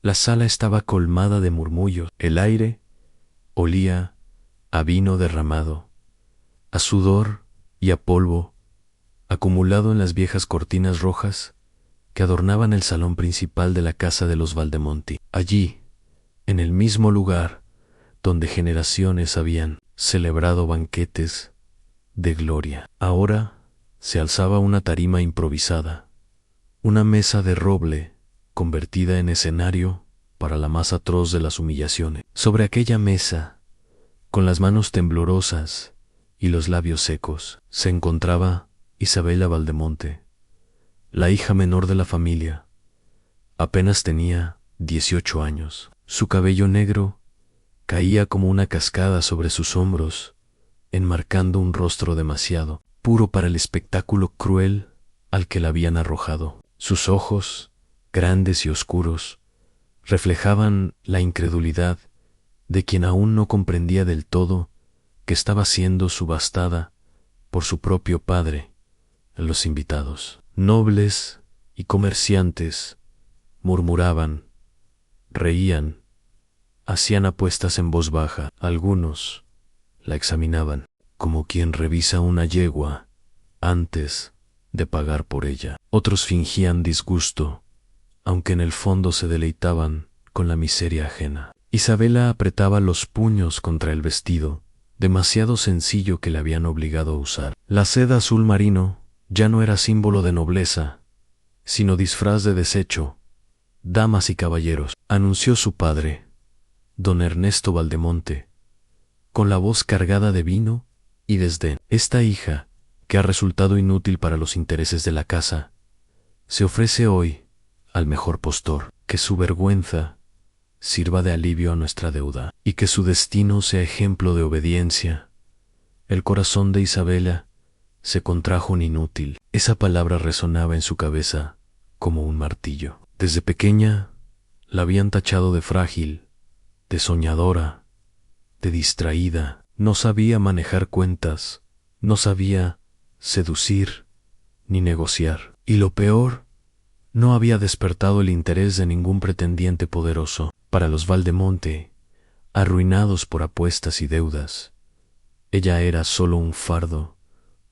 La sala estaba colmada de murmullos. El aire olía a vino derramado, a sudor y a polvo acumulado en las viejas cortinas rojas que adornaban el salón principal de la casa de los Valdemonti. Allí, en el mismo lugar donde generaciones habían celebrado banquetes de gloria, ahora se alzaba una tarima improvisada, una mesa de roble convertida en escenario para la más atroz de las humillaciones. Sobre aquella mesa, con las manos temblorosas y los labios secos, se encontraba Isabella Valdemonte, la hija menor de la familia. Apenas tenía 18 años. Su cabello negro caía como una cascada sobre sus hombros, enmarcando un rostro demasiado puro para el espectáculo cruel al que la habían arrojado. Sus ojos, grandes y oscuros, reflejaban la incredulidad de quien aún no comprendía del todo que estaba siendo subastada por su propio padre. Los invitados, nobles y comerciantes, murmuraban, reían, hacían apuestas en voz baja. Algunos la examinaban como quien revisa una yegua antes de pagar por ella. Otros fingían disgusto, aunque en el fondo se deleitaban con la miseria ajena. Isabella apretaba los puños contra el vestido, demasiado sencillo que le habían obligado a usar. La seda azul marino ya no era símbolo de nobleza, sino disfraz de desecho. Damas y caballeros, anunció su padre, don Ernesto Valdemonte, con la voz cargada de vino y desdén. Esta hija, que ha resultado inútil para los intereses de la casa, se ofrece hoy al mejor postor. Que su vergüenza sirva de alivio a nuestra deuda, y que su destino sea ejemplo de obediencia. El corazón de Isabella se contrajo un inútil. Esa palabra resonaba en su cabeza como un martillo. Desde pequeña la habían tachado de frágil, de soñadora, de distraída. No sabía manejar cuentas, no sabía seducir ni negociar. Y lo peor, no había despertado el interés de ningún pretendiente poderoso. Para los Valdemonte, arruinados por apuestas y deudas, ella era solo un fardo.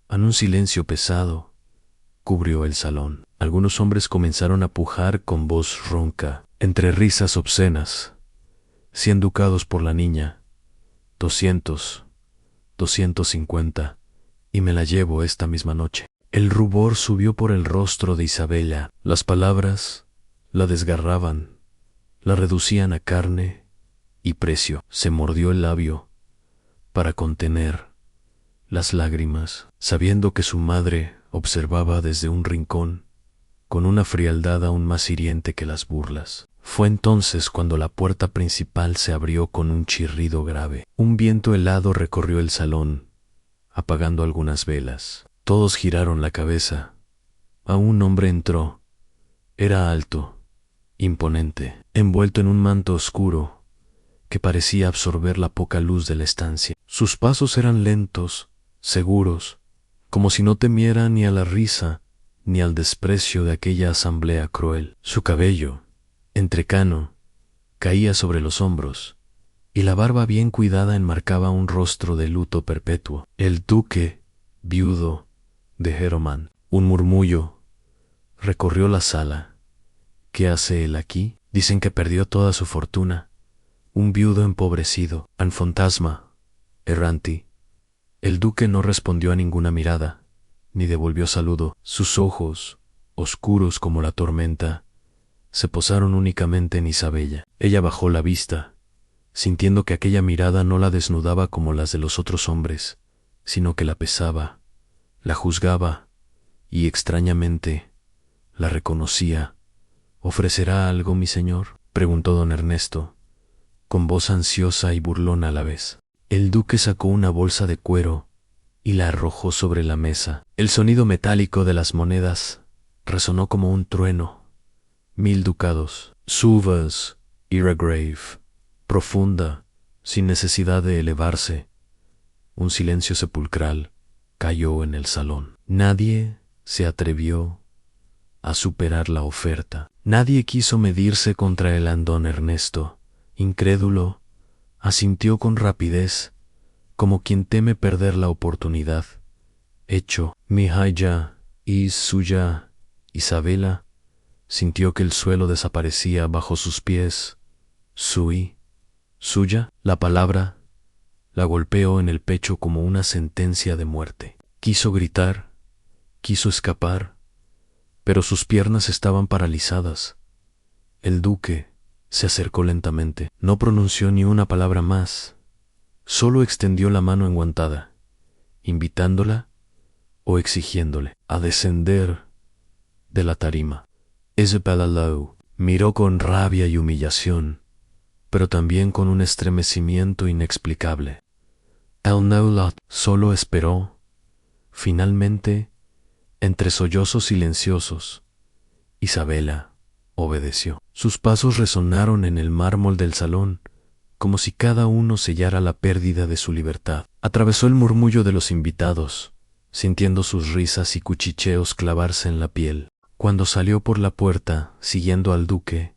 En un silencio pesado cubrió el salón. Algunos hombres comenzaron a pujar con voz ronca, entre risas obscenas. 100 ducados por la niña, 200, 250, y me la llevo esta misma noche. El rubor subió por el rostro de Isabella. Las palabras la desgarraban, la reducían a carne y precio. Se mordió el labio para contener las lágrimas, sabiendo que su madre observaba desde un rincón, con una frialdad aún más hiriente que las burlas. Fue entonces cuando la puerta principal se abrió con un chirrido grave. Un viento helado recorrió el salón, apagando algunas velas. Todos giraron la cabeza. Un hombre entró. Era alto, imponente, envuelto en un manto oscuro que parecía absorber la poca luz de la estancia. Sus pasos eran lentos, seguros, como si no temiera ni a la risa ni al desprecio de aquella asamblea cruel. Su cabello, entrecano, caía sobre los hombros, y la barba bien cuidada enmarcaba un rostro de luto perpetuo. El duque, viudo de Heroman. Un murmullo recorrió la sala. ¿Qué hace él aquí? Dicen que perdió toda su fortuna. Un viudo empobrecido, un fantasma, erranti. El duque no respondió a ninguna mirada, ni devolvió saludo. Sus ojos, oscuros como la tormenta, se posaron únicamente en Isabella. Ella bajó la vista, sintiendo que aquella mirada no la desnudaba como las de los otros hombres, sino que la pesaba, la juzgaba y, extrañamente, la reconocía. ¿Ofrecerá algo, mi señor?, preguntó don Ernesto, con voz ansiosa y burlona a la vez. El duque sacó una bolsa de cuero y la arrojó sobre la mesa. El sonido metálico de las monedas resonó como un trueno. 1000 ducados. Su voz era grave, profunda, sin necesidad de elevarse. Un silencio sepulcral cayó en el salón. Nadie se atrevió a superar la oferta. Nadie quiso medirse contra el Andón Ernesto. Incrédulo, asintió con rapidez, como quien teme perder la oportunidad. Hecho, Mihaja y suya, Isabela, sintió que el suelo desaparecía bajo sus pies. Suya, la palabra, la golpeó en el pecho como una sentencia de muerte. Quiso gritar, quiso escapar, pero sus piernas estaban paralizadas. El duque se acercó lentamente. No pronunció ni una palabra más. Solo extendió la mano enguantada, invitándola o exigiéndole a descender de la tarima. Isabella Lowe miró con rabia y humillación, pero también con un estremecimiento inexplicable. El Nolat solo esperó. Finalmente, entre sollozos silenciosos, Isabela obedeció. Sus pasos resonaron en el mármol del salón, como si cada uno sellara la pérdida de su libertad. Atravesó el murmullo de los invitados, sintiendo sus risas y cuchicheos clavarse en la piel. Cuando salió por la puerta, siguiendo al duque,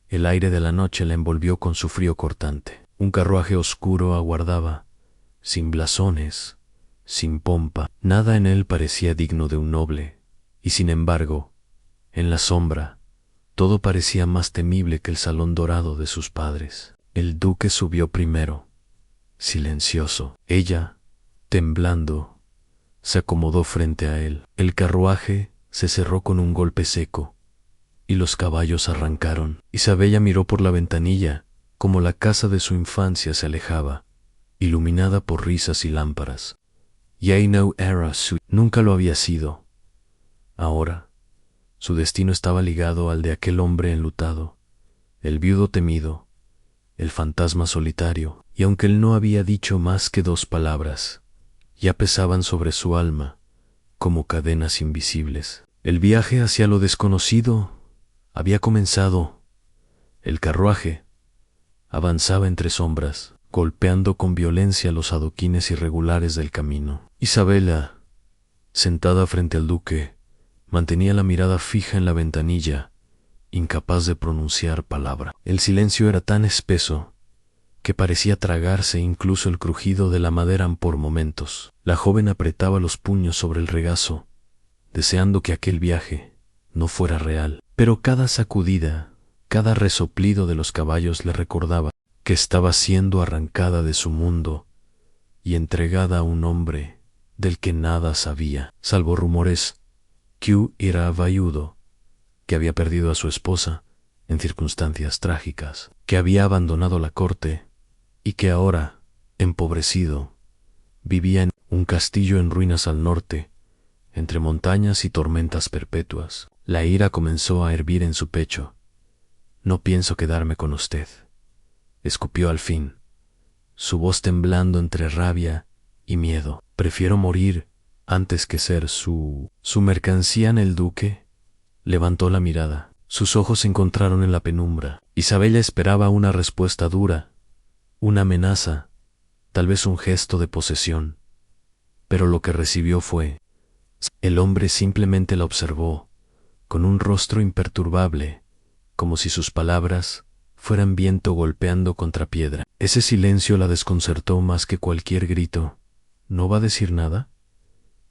el aire de la noche la envolvió con su frío cortante. Un carruaje oscuro aguardaba, sin blasones, sin pompa. Nada en él parecía digno de un noble, y sin embargo, en la sombra, todo parecía más temible que el salón dorado de sus padres. El duque subió primero, silencioso. Ella, temblando, se acomodó frente a él. El carruaje se cerró con un golpe seco, y los caballos arrancaron. Isabella miró por la ventanilla, como la casa de su infancia se alejaba, iluminada por risas y lámparas. Ya no era su... Nunca lo había sido. Ahora, su destino estaba ligado al de aquel hombre enlutado, el viudo temido, el fantasma solitario, y aunque él no había dicho más que 2 palabras, ya pesaban sobre su alma como cadenas invisibles. El viaje hacia lo desconocido había comenzado. El carruaje avanzaba entre sombras, golpeando con violencia los adoquines irregulares del camino. Isabela, sentada frente al duque, mantenía la mirada fija en la ventanilla, incapaz de pronunciar palabra. El silencio era tan espeso que parecía tragarse incluso el crujido de la madera por momentos. La joven apretaba los puños sobre el regazo, deseando que aquel viaje no fuera real. Pero cada sacudida, cada resoplido de los caballos le recordaba que estaba siendo arrancada de su mundo y entregada a un hombre del que nada sabía, salvo rumores que era viudo, que había perdido a su esposa en circunstancias trágicas, que había abandonado la corte y que ahora, empobrecido, vivía en un castillo en ruinas al norte, entre montañas y tormentas perpetuas. La ira comenzó a hervir en su pecho. «No pienso quedarme con usted», escupió al fin, su voz temblando entre rabia y miedo. «Prefiero morir antes que ser su mercancía». En el duque levantó la mirada. Sus ojos se encontraron en la penumbra. Isabella esperaba una respuesta dura, una amenaza, tal vez un gesto de posesión, pero lo que recibió fue... El hombre simplemente la observó, con un rostro imperturbable, como si sus palabras fueran viento golpeando contra piedra. Ese silencio la desconcertó más que cualquier grito. «¿No va a decir nada?»,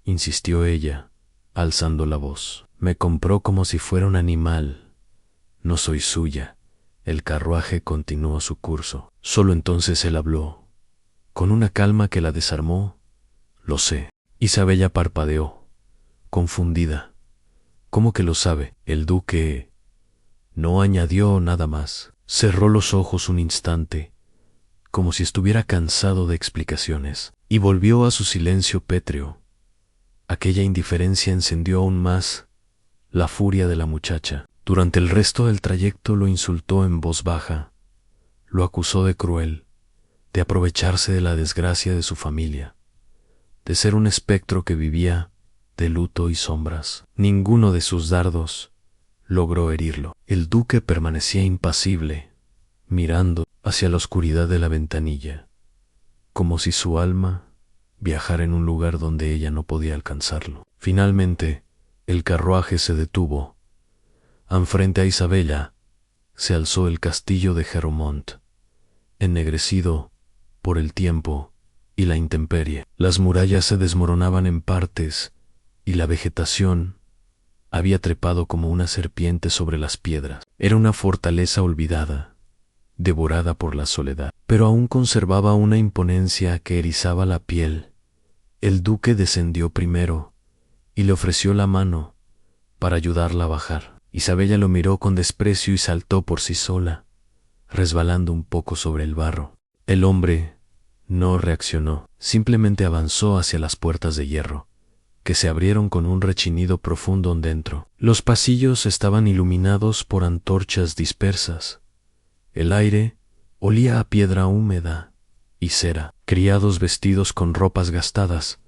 insistió ella, alzando la voz. «Me compró como si fuera un animal. No soy suya». El carruaje continuó su curso. Solo entonces él habló, con una calma que la desarmó. «Lo sé». Isabella parpadeó, confundida. «¿Cómo que lo sabe?» El duque no añadió nada más. Cerró los ojos un instante, como si estuviera cansado de explicaciones, y volvió a su silencio pétreo. Aquella indiferencia encendió aún más la furia de la muchacha. Durante el resto del trayecto lo insultó en voz baja, lo acusó de cruel, de aprovecharse de la desgracia de su familia, de ser un espectro que vivía de luto y sombras. Ninguno de sus dardos logró herirlo. El duque permanecía impasible, mirando hacia la oscuridad de la ventanilla, como si su alma viajara en un lugar donde ella no podía alcanzarlo. Finalmente, el carruaje se detuvo Enfrente a Isabella se alzó el castillo de Geromont, ennegrecido por el tiempo y la intemperie. Las murallas se desmoronaban en partes y la vegetación había trepado como una serpiente sobre las piedras. Era una fortaleza olvidada, devorada por la soledad, pero aún conservaba una imponencia que erizaba la piel. El duque descendió primero y le ofreció la mano para ayudarla a bajar. Isabella lo miró con desprecio y saltó por sí sola, resbalando un poco sobre el barro. El hombre no reaccionó, simplemente avanzó hacia las puertas de hierro, que se abrieron con un rechinido profundo dentro. Los pasillos estaban iluminados por antorchas dispersas. El aire olía a piedra húmeda y cera. Criados vestidos con ropas gastadas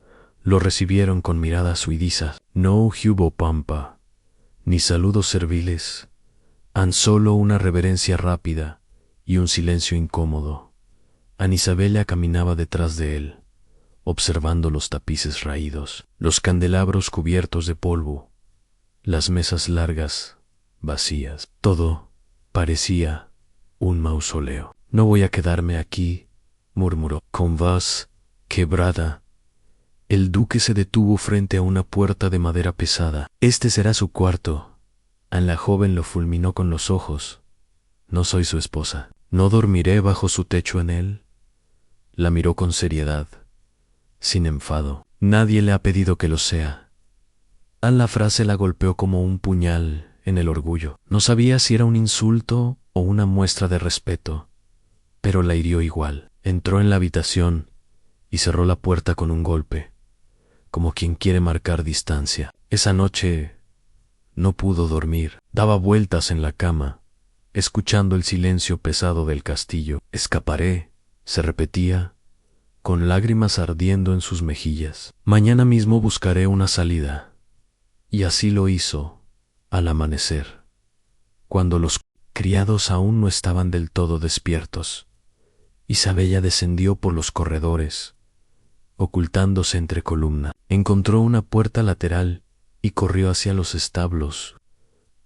lo recibieron con miradas huidizas. No hubo pompa, ni saludos serviles, tan solo una reverencia rápida y un silencio incómodo. Ana Isabella caminaba detrás de él, observando los tapices raídos, los candelabros cubiertos de polvo, las mesas largas, vacías. Todo parecía un mausoleo. No voy a quedarme aquí, murmuró, con voz quebrada. El duque se detuvo frente a una puerta de madera pesada. Este será su cuarto. La joven lo fulminó con los ojos. No soy su esposa. ¿No dormiré bajo su techo en él? La miró con seriedad, sin enfado. Nadie le ha pedido que lo sea. La frase la golpeó como un puñal en el orgullo. No sabía si era un insulto o una muestra de respeto, pero la hirió igual. Entró en la habitación y cerró la puerta con un golpe, como quien quiere marcar distancia. Esa noche no pudo dormir. Daba vueltas en la cama, escuchando el silencio pesado del castillo. Escaparé, se repetía, con lágrimas ardiendo en sus mejillas. Mañana mismo buscaré una salida. Y así lo hizo, al amanecer, cuando los criados aún no estaban del todo despiertos. Isabella descendió por los corredores, ocultándose entre columnas. Encontró una puerta lateral y corrió hacia los establos.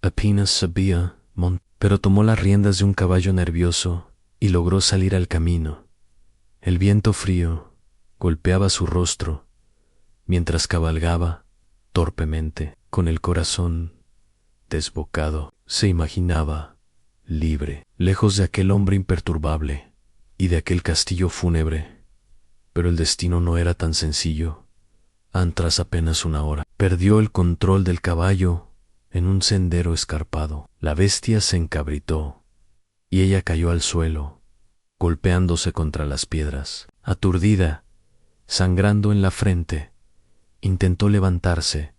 Apenas sabía montar, pero tomó las riendas de un caballo nervioso y logró salir al camino. El viento frío golpeaba su rostro mientras cabalgaba torpemente, con el corazón desbocado. Se imaginaba libre, lejos de aquel hombre imperturbable y de aquel castillo fúnebre. Pero el destino no era tan sencillo. Tras apenas una hora, perdió el control del caballo en un sendero escarpado. La bestia se encabritó y ella cayó al suelo, golpeándose contra las piedras. Aturdida, sangrando en la frente, intentó levantarse,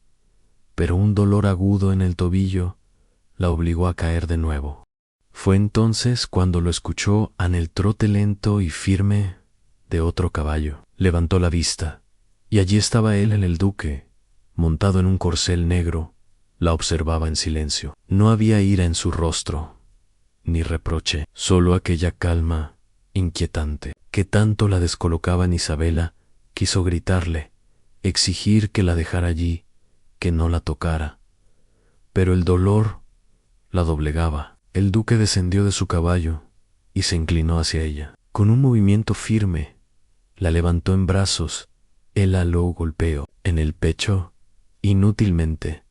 pero un dolor agudo en el tobillo la obligó a caer de nuevo. Fue entonces cuando lo escuchó en el trote lento y firme de otro caballo. Levantó la vista, y allí estaba él, el duque, montado en un corcel negro. La observaba en silencio. No había ira en su rostro, ni reproche, solo aquella calma inquietante que tanto la descolocaba. En Isabella quiso gritarle, exigir que la dejara allí, que no la tocara, pero el dolor la doblegaba. El duque descendió de su caballo y se inclinó hacia ella. Con un movimiento firme, la levantó en brazos. Él la golpeó en el pecho, inútilmente.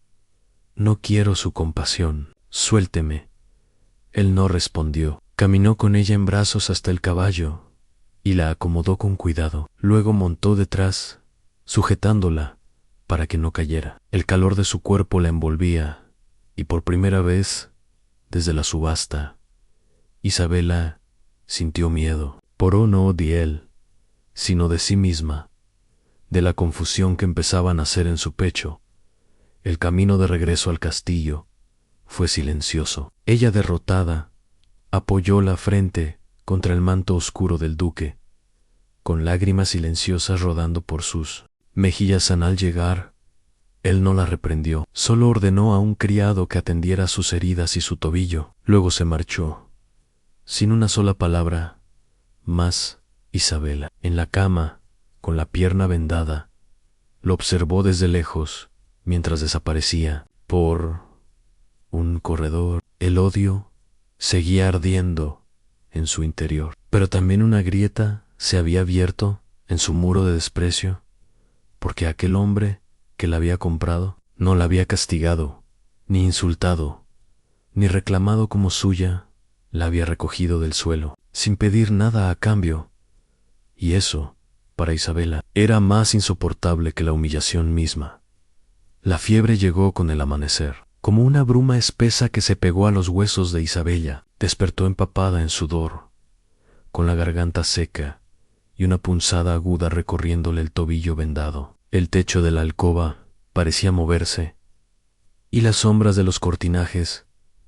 No quiero su compasión. Suélteme. Él no respondió. Caminó con ella en brazos hasta el caballo y la acomodó con cuidado. Luego montó detrás, sujetándola para que no cayera. El calor de su cuerpo la envolvía y por primera vez desde la subasta, Isabella sintió miedo, no de él, sino de sí misma, de la confusión que empezaba a nacer en su pecho. El camino de regreso al castillo fue silencioso. Ella, derrotada, apoyó la frente contra el manto oscuro del duque, con lágrimas silenciosas rodando por sus mejillas. Al llegar, él no la reprendió, solo ordenó a un criado que atendiera sus heridas y su tobillo. Luego se marchó, sin una sola palabra más. Isabella, en la cama, con la pierna vendada, lo observó desde lejos mientras desaparecía. Por un corredor. El odio seguía ardiendo en su interior, pero también una grieta se había abierto en su muro de desprecio, porque aquel hombre que la había comprado no la había castigado, ni insultado, ni reclamado como suya, la había recogido del suelo, sin pedir nada a cambio, y eso, para Isabela, era más insoportable que la humillación misma. La fiebre llegó con el amanecer, como una bruma espesa que se pegó a los huesos de Isabela. Despertó empapada en sudor, con la garganta seca y una punzada aguda recorriéndole el tobillo vendado. El techo de la alcoba parecía moverse, y las sombras de los cortinajes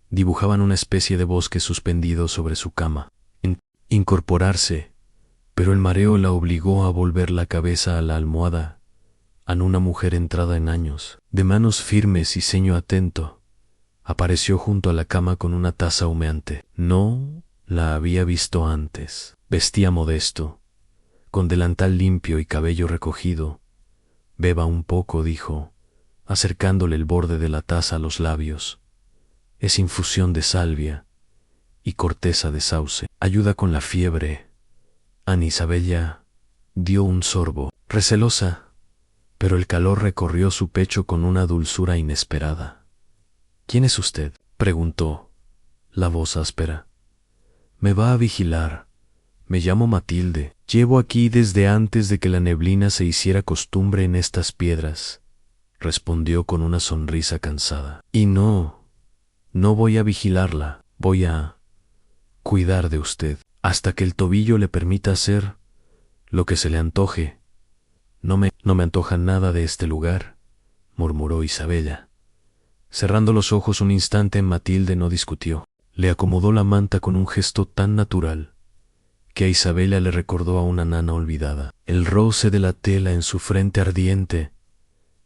dibujaban una especie de bosque suspendido sobre su cama. Incorporarse, pero el mareo la obligó a volver la cabeza a la almohada, a una mujer entrada en años, de manos firmes y ceño atento. Apareció junto a la cama con una taza humeante. No la había visto antes. Vestía modesto, con delantal limpio y cabello recogido. Beba un poco, dijo, acercándole el borde de la taza a los labios. Es infusión de salvia y corteza de sauce. Ayuda con la fiebre. Ana Isabella dio un sorbo, recelosa, pero el calor recorrió su pecho con una dulzura inesperada. ¿Quién es usted?, preguntó, la voz áspera. Me va a vigilar. Me llamo Matilde. Llevo aquí desde antes de que la neblina se hiciera costumbre en estas piedras, respondió con una sonrisa cansada. Y no voy a vigilarla, voy a cuidar de usted, hasta que el tobillo le permita hacer lo que se le antoje. No me antoja nada de este lugar, murmuró Isabella. Cerrando los ojos un instante, Matilde no discutió. Le acomodó la manta con un gesto tan natural que a Isabella le recordó a una nana olvidada. El roce de la tela en su frente ardiente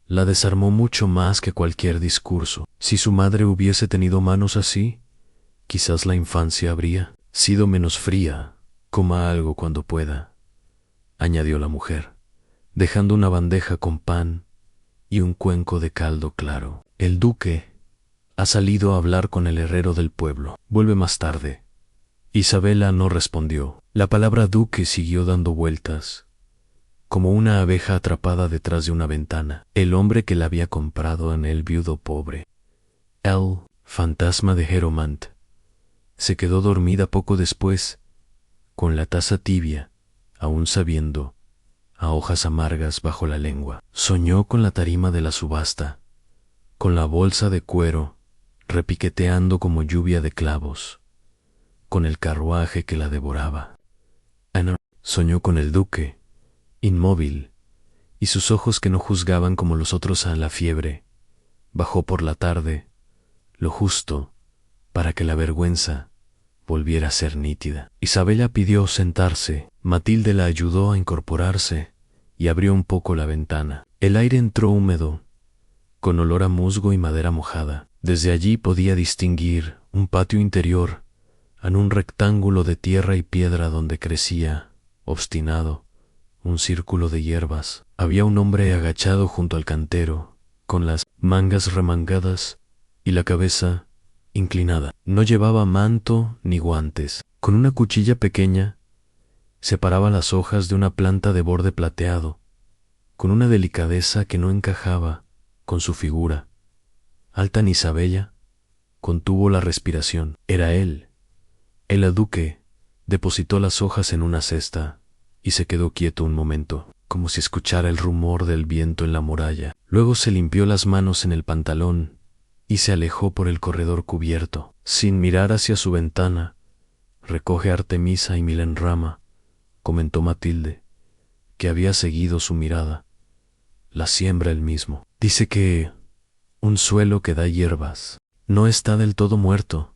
la desarmó mucho más que cualquier discurso. Si su madre hubiese tenido manos así, quizás la infancia habría sido menos fría. Coma algo cuando pueda, añadió la mujer, dejando una bandeja con pan y un cuenco de caldo claro. El duque ha salido a hablar con el herrero del pueblo. Vuelve más tarde. Isabella no respondió. La palabra duque siguió dando vueltas, como una abeja atrapada detrás de una ventana. El hombre que la había comprado en el viudo pobre, el fantasma de Heromant, se quedó dormida poco después, con la taza tibia, aún sabiendo, a hojas amargas bajo la lengua. Soñó con la tarima de la subasta, con la bolsa de cuero repiqueteando como lluvia de clavos, con el carruaje que la devoraba. Ana soñó con el duque, inmóvil, y sus ojos que no juzgaban como los otros a la fiebre. Bajó por la tarde, lo justo para que la vergüenza volviera a ser nítida. Isabella pidió sentarse. Matilde la ayudó a incorporarse y abrió un poco la ventana. El aire entró húmedo, con olor a musgo y madera mojada. Desde allí podía distinguir un patio interior en un rectángulo de tierra y piedra donde crecía, obstinado, un círculo de hierbas. Había un hombre agachado junto al cantero, con las mangas remangadas y la cabeza inclinada. No llevaba manto ni guantes. Con una cuchilla pequeña separaba las hojas de una planta de borde plateado, con una delicadeza que no encajaba con su figura. Alta Ana Isabella contuvo la respiración. Era él. El duque depositó las hojas en una cesta y se quedó quieto un momento, como si escuchara el rumor del viento en la muralla. Luego se limpió las manos en el pantalón y se alejó por el corredor cubierto. Sin mirar hacia su ventana, recoge Artemisa y Milenrama, comentó Matilde, que había seguido su mirada. La siembra él mismo. Dice que un suelo que da hierbas no está del todo muerto.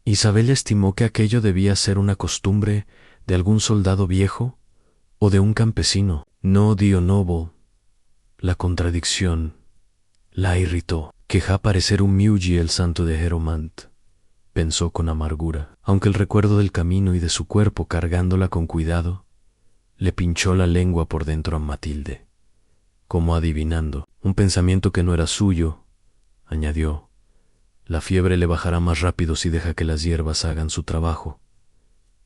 Isabella estimó que aquello debía ser una costumbre de algún soldado viejo o de un campesino. No dio novo. La contradicción la irritó. Queja parecer un Miugi el santo de Heromant, pensó con amargura, aunque el recuerdo del camino y de su cuerpo cargándola con cuidado le pinchó la lengua por dentro a Matilde, como adivinando un pensamiento que no era suyo. Añadió: La fiebre le bajará más rápido si deja que las hierbas hagan su trabajo.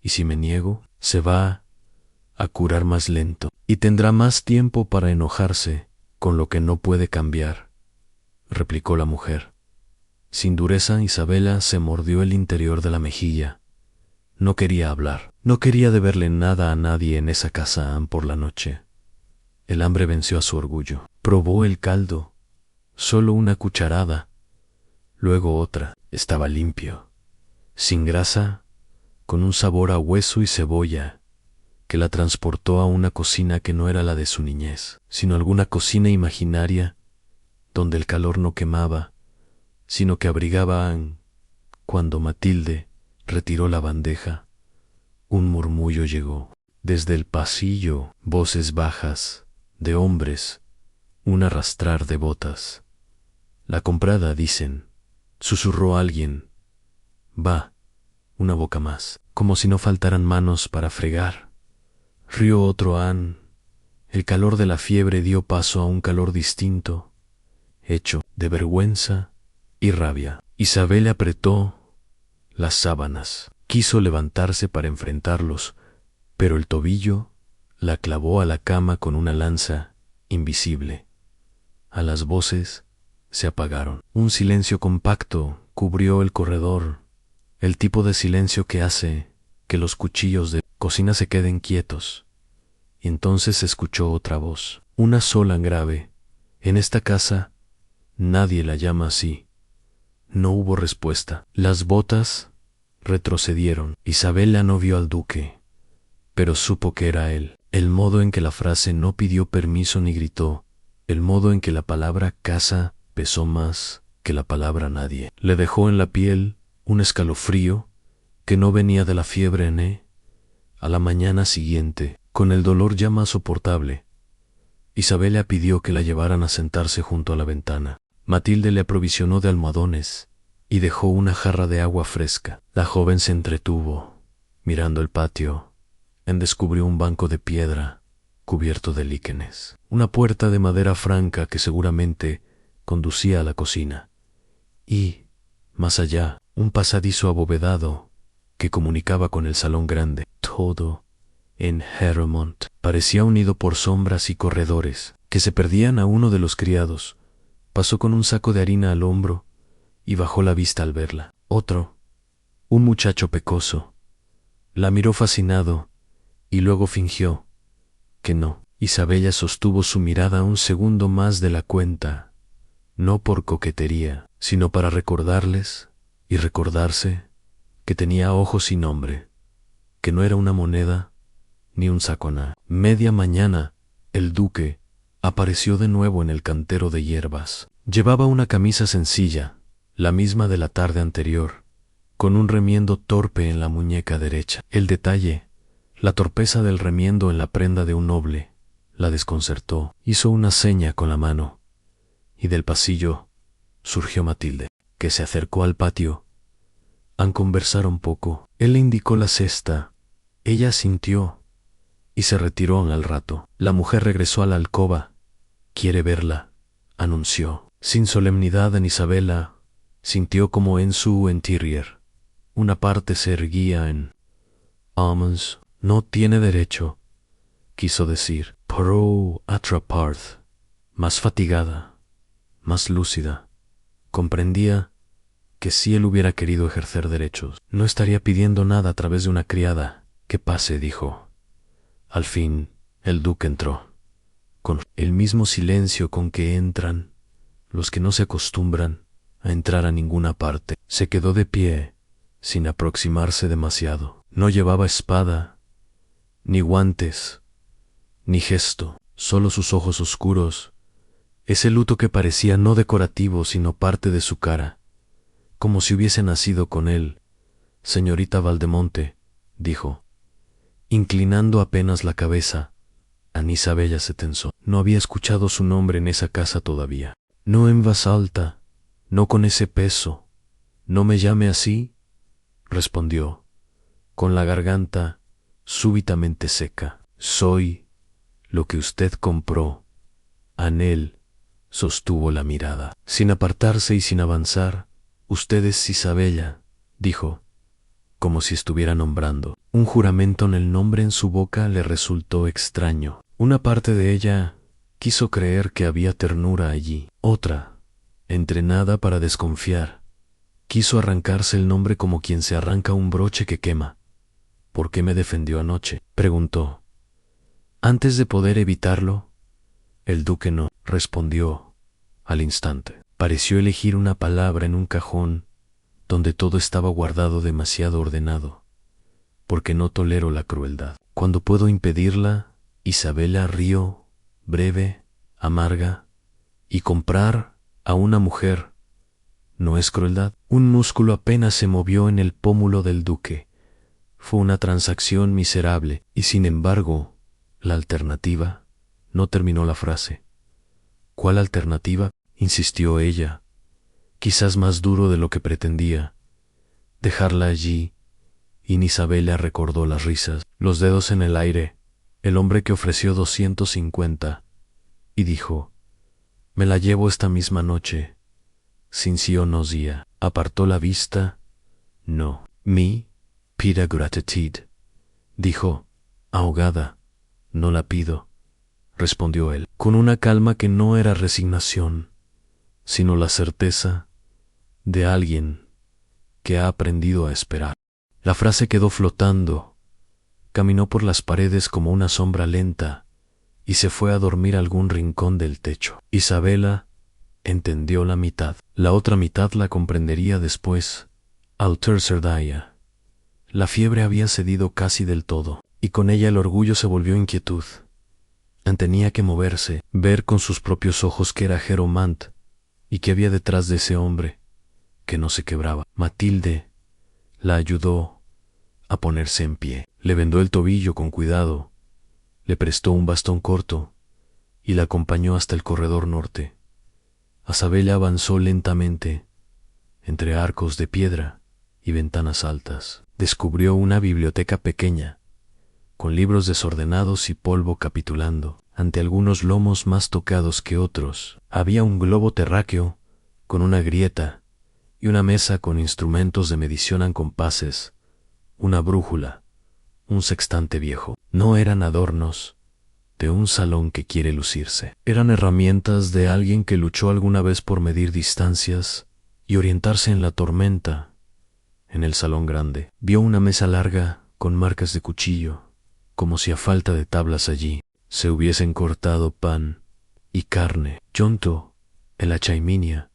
Y si me niego, se va a curar más lento y tendrá más tiempo para enojarse con lo que no puede cambiar, replicó la mujer. Sin dureza, Isabela se mordió el interior de la mejilla. No quería hablar, no quería deberle nada a nadie en esa casa por la noche. El hambre venció a su orgullo. Probó el caldo, solo una cucharada, luego otra. Estaba limpio, sin grasa, con un sabor a hueso y cebolla, que la transportó a una cocina que no era la de su niñez, sino alguna cocina imaginaria, donde el calor no quemaba, sino que abrigaba. Cuando Matilde retiró la bandeja, un murmullo llegó. Desde el pasillo, voces bajas, de hombres, un arrastrar de botas. La comprada, dicen, susurró alguien. Va, una boca más, como si no faltaran manos para fregar. Rió otro an. El calor de la fiebre dio paso a un calor distinto, hecho de vergüenza y rabia. Isabel apretó las sábanas. Quiso levantarse para enfrentarlos, pero el tobillo la clavó a la cama con una lanza invisible. A las voces se apagaron. Un silencio compacto cubrió el corredor, el tipo de silencio que hace que los cuchillos de cocina se queden quietos. Y entonces se escuchó otra voz, una sola grave. En esta casa nadie la llama así. No hubo respuesta. Las botas retrocedieron. Isabela no vio al duque, pero supo que era él. El modo en que la frase no pidió permiso ni gritó, el modo en que la palabra casa pesó más que la palabra nadie, le dejó en la piel un escalofrío que no venía de la fiebre. A la mañana siguiente, con el dolor ya más soportable, Isabela pidió que la llevaran a sentarse junto a la ventana. Matilde le aprovisionó de almohadones y dejó una jarra de agua fresca. La joven se entretuvo, mirando el patio. Descubrió un banco de piedra cubierto de líquenes, una puerta de madera franca que seguramente conducía a la cocina, y, más allá, un pasadizo abovedado que comunicaba con el salón grande. Todo en Hermont parecía unido por sombras y corredores que se perdían. A uno de los criados pasó con un saco de harina al hombro y bajó la vista al verla. Otro, un muchacho pecoso, la miró fascinado y luego fingió que no. Isabella sostuvo su mirada un segundo más de la cuenta, no por coquetería, sino para recordarles y recordarse que tenía ojos y nombre, que no era una moneda ni un saconá. Media mañana, el duque apareció de nuevo en el cantero de hierbas. Llevaba una camisa sencilla, la misma de la tarde anterior, con un remiendo torpe en la muñeca derecha. El detalle, la torpeza del remiendo en la prenda de un noble, la desconcertó. Hizo una seña con la mano, y del pasillo surgió Matilde, que se acercó al patio. Conversaron poco. Él le indicó la cesta. Ella asintió y se retiró al rato. La mujer regresó a la alcoba. «¿Quiere verla?», anunció. Sin solemnidad, en Isabela sintió como en su interior una parte se erguía en «Almas, no tiene derecho», quiso decir, «por otra parte», más fatigada, más lúcida, comprendía que si él hubiera querido ejercer derechos, no estaría pidiendo nada a través de una criada. «Que pase», dijo. Al fin, el duque entró, con el mismo silencio con que entran los que no se acostumbran a entrar a ninguna parte. Se quedó de pie, sin aproximarse demasiado. No llevaba espada, ni guantes, ni gesto, solo sus ojos oscuros, ese luto que parecía no decorativo sino parte de su cara, como si hubiese nacido con él. «Señorita Valdemonte», dijo, inclinando apenas la cabeza. Isabella se tensó. No había escuchado su nombre en esa casa todavía. «No en voz alta, no con ese peso. No me llame así», respondió, con la garganta súbitamente seca. «Soy lo que usted compró». Él sostuvo la mirada, sin apartarse y sin avanzar. Usted es Isabella, dijo, como si estuviera nombrando. Un juramento en el nombre en su boca le resultó extraño. Una parte de ella quiso creer que había ternura allí. Otra, entrenada para desconfiar, quiso arrancarse el nombre como quien se arranca un broche que quema. ¿Por qué me defendió anoche?, preguntó. Antes de poder evitarlo, el duque no respondió al instante. Pareció elegir una palabra en un cajón donde todo estaba guardado demasiado ordenado, porque no tolero la crueldad. Cuando puedo impedirla, Isabella, río, breve, amarga, y comprar a una mujer no es crueldad. Un músculo apenas se movió en el pómulo del duque. Fue una transacción miserable, y sin embargo, la alternativa no terminó la frase. ¿Cuál alternativa?, insistió ella, quizás más duro de lo que pretendía. Dejarla allí, y Isabella recordó las risas, los dedos en el aire, el hombre que ofreció 250, y dijo, me la llevo esta misma noche, sin sí o no día. Apartó la vista. No, mi pida gratitud, dijo, ahogada. No la pido, respondió él, con una calma que no era resignación, sino la certeza de alguien que ha aprendido a esperar. La frase quedó flotando, caminó por las paredes como una sombra lenta y se fue a dormir a algún rincón del techo. Isabella entendió la mitad. La otra mitad la comprendería después, al tercer día. La fiebre había cedido casi del todo, y con ella el orgullo se volvió inquietud. Tenía que moverse, ver con sus propios ojos que era Geromant y que había detrás de ese hombre que no se quebraba. Matilde la ayudó a ponerse en pie. Le vendó el tobillo con cuidado, le prestó un bastón corto y la acompañó hasta el corredor norte. Isabella avanzó lentamente entre arcos de piedra y ventanas altas. Descubrió una biblioteca pequeña, con libros desordenados y polvo capitulando. Ante algunos lomos más tocados que otros, había un globo terráqueo con una grieta y una mesa con instrumentos de medición en compases, una brújula, un sextante viejo. No eran adornos de un salón que quiere lucirse. Eran herramientas de alguien que luchó alguna vez por medir distancias y orientarse en la tormenta. En el salón grande vio una mesa larga con marcas de cuchillo, como si a falta de tablas allí se hubiesen cortado pan y carne. Junto en la chaiminia,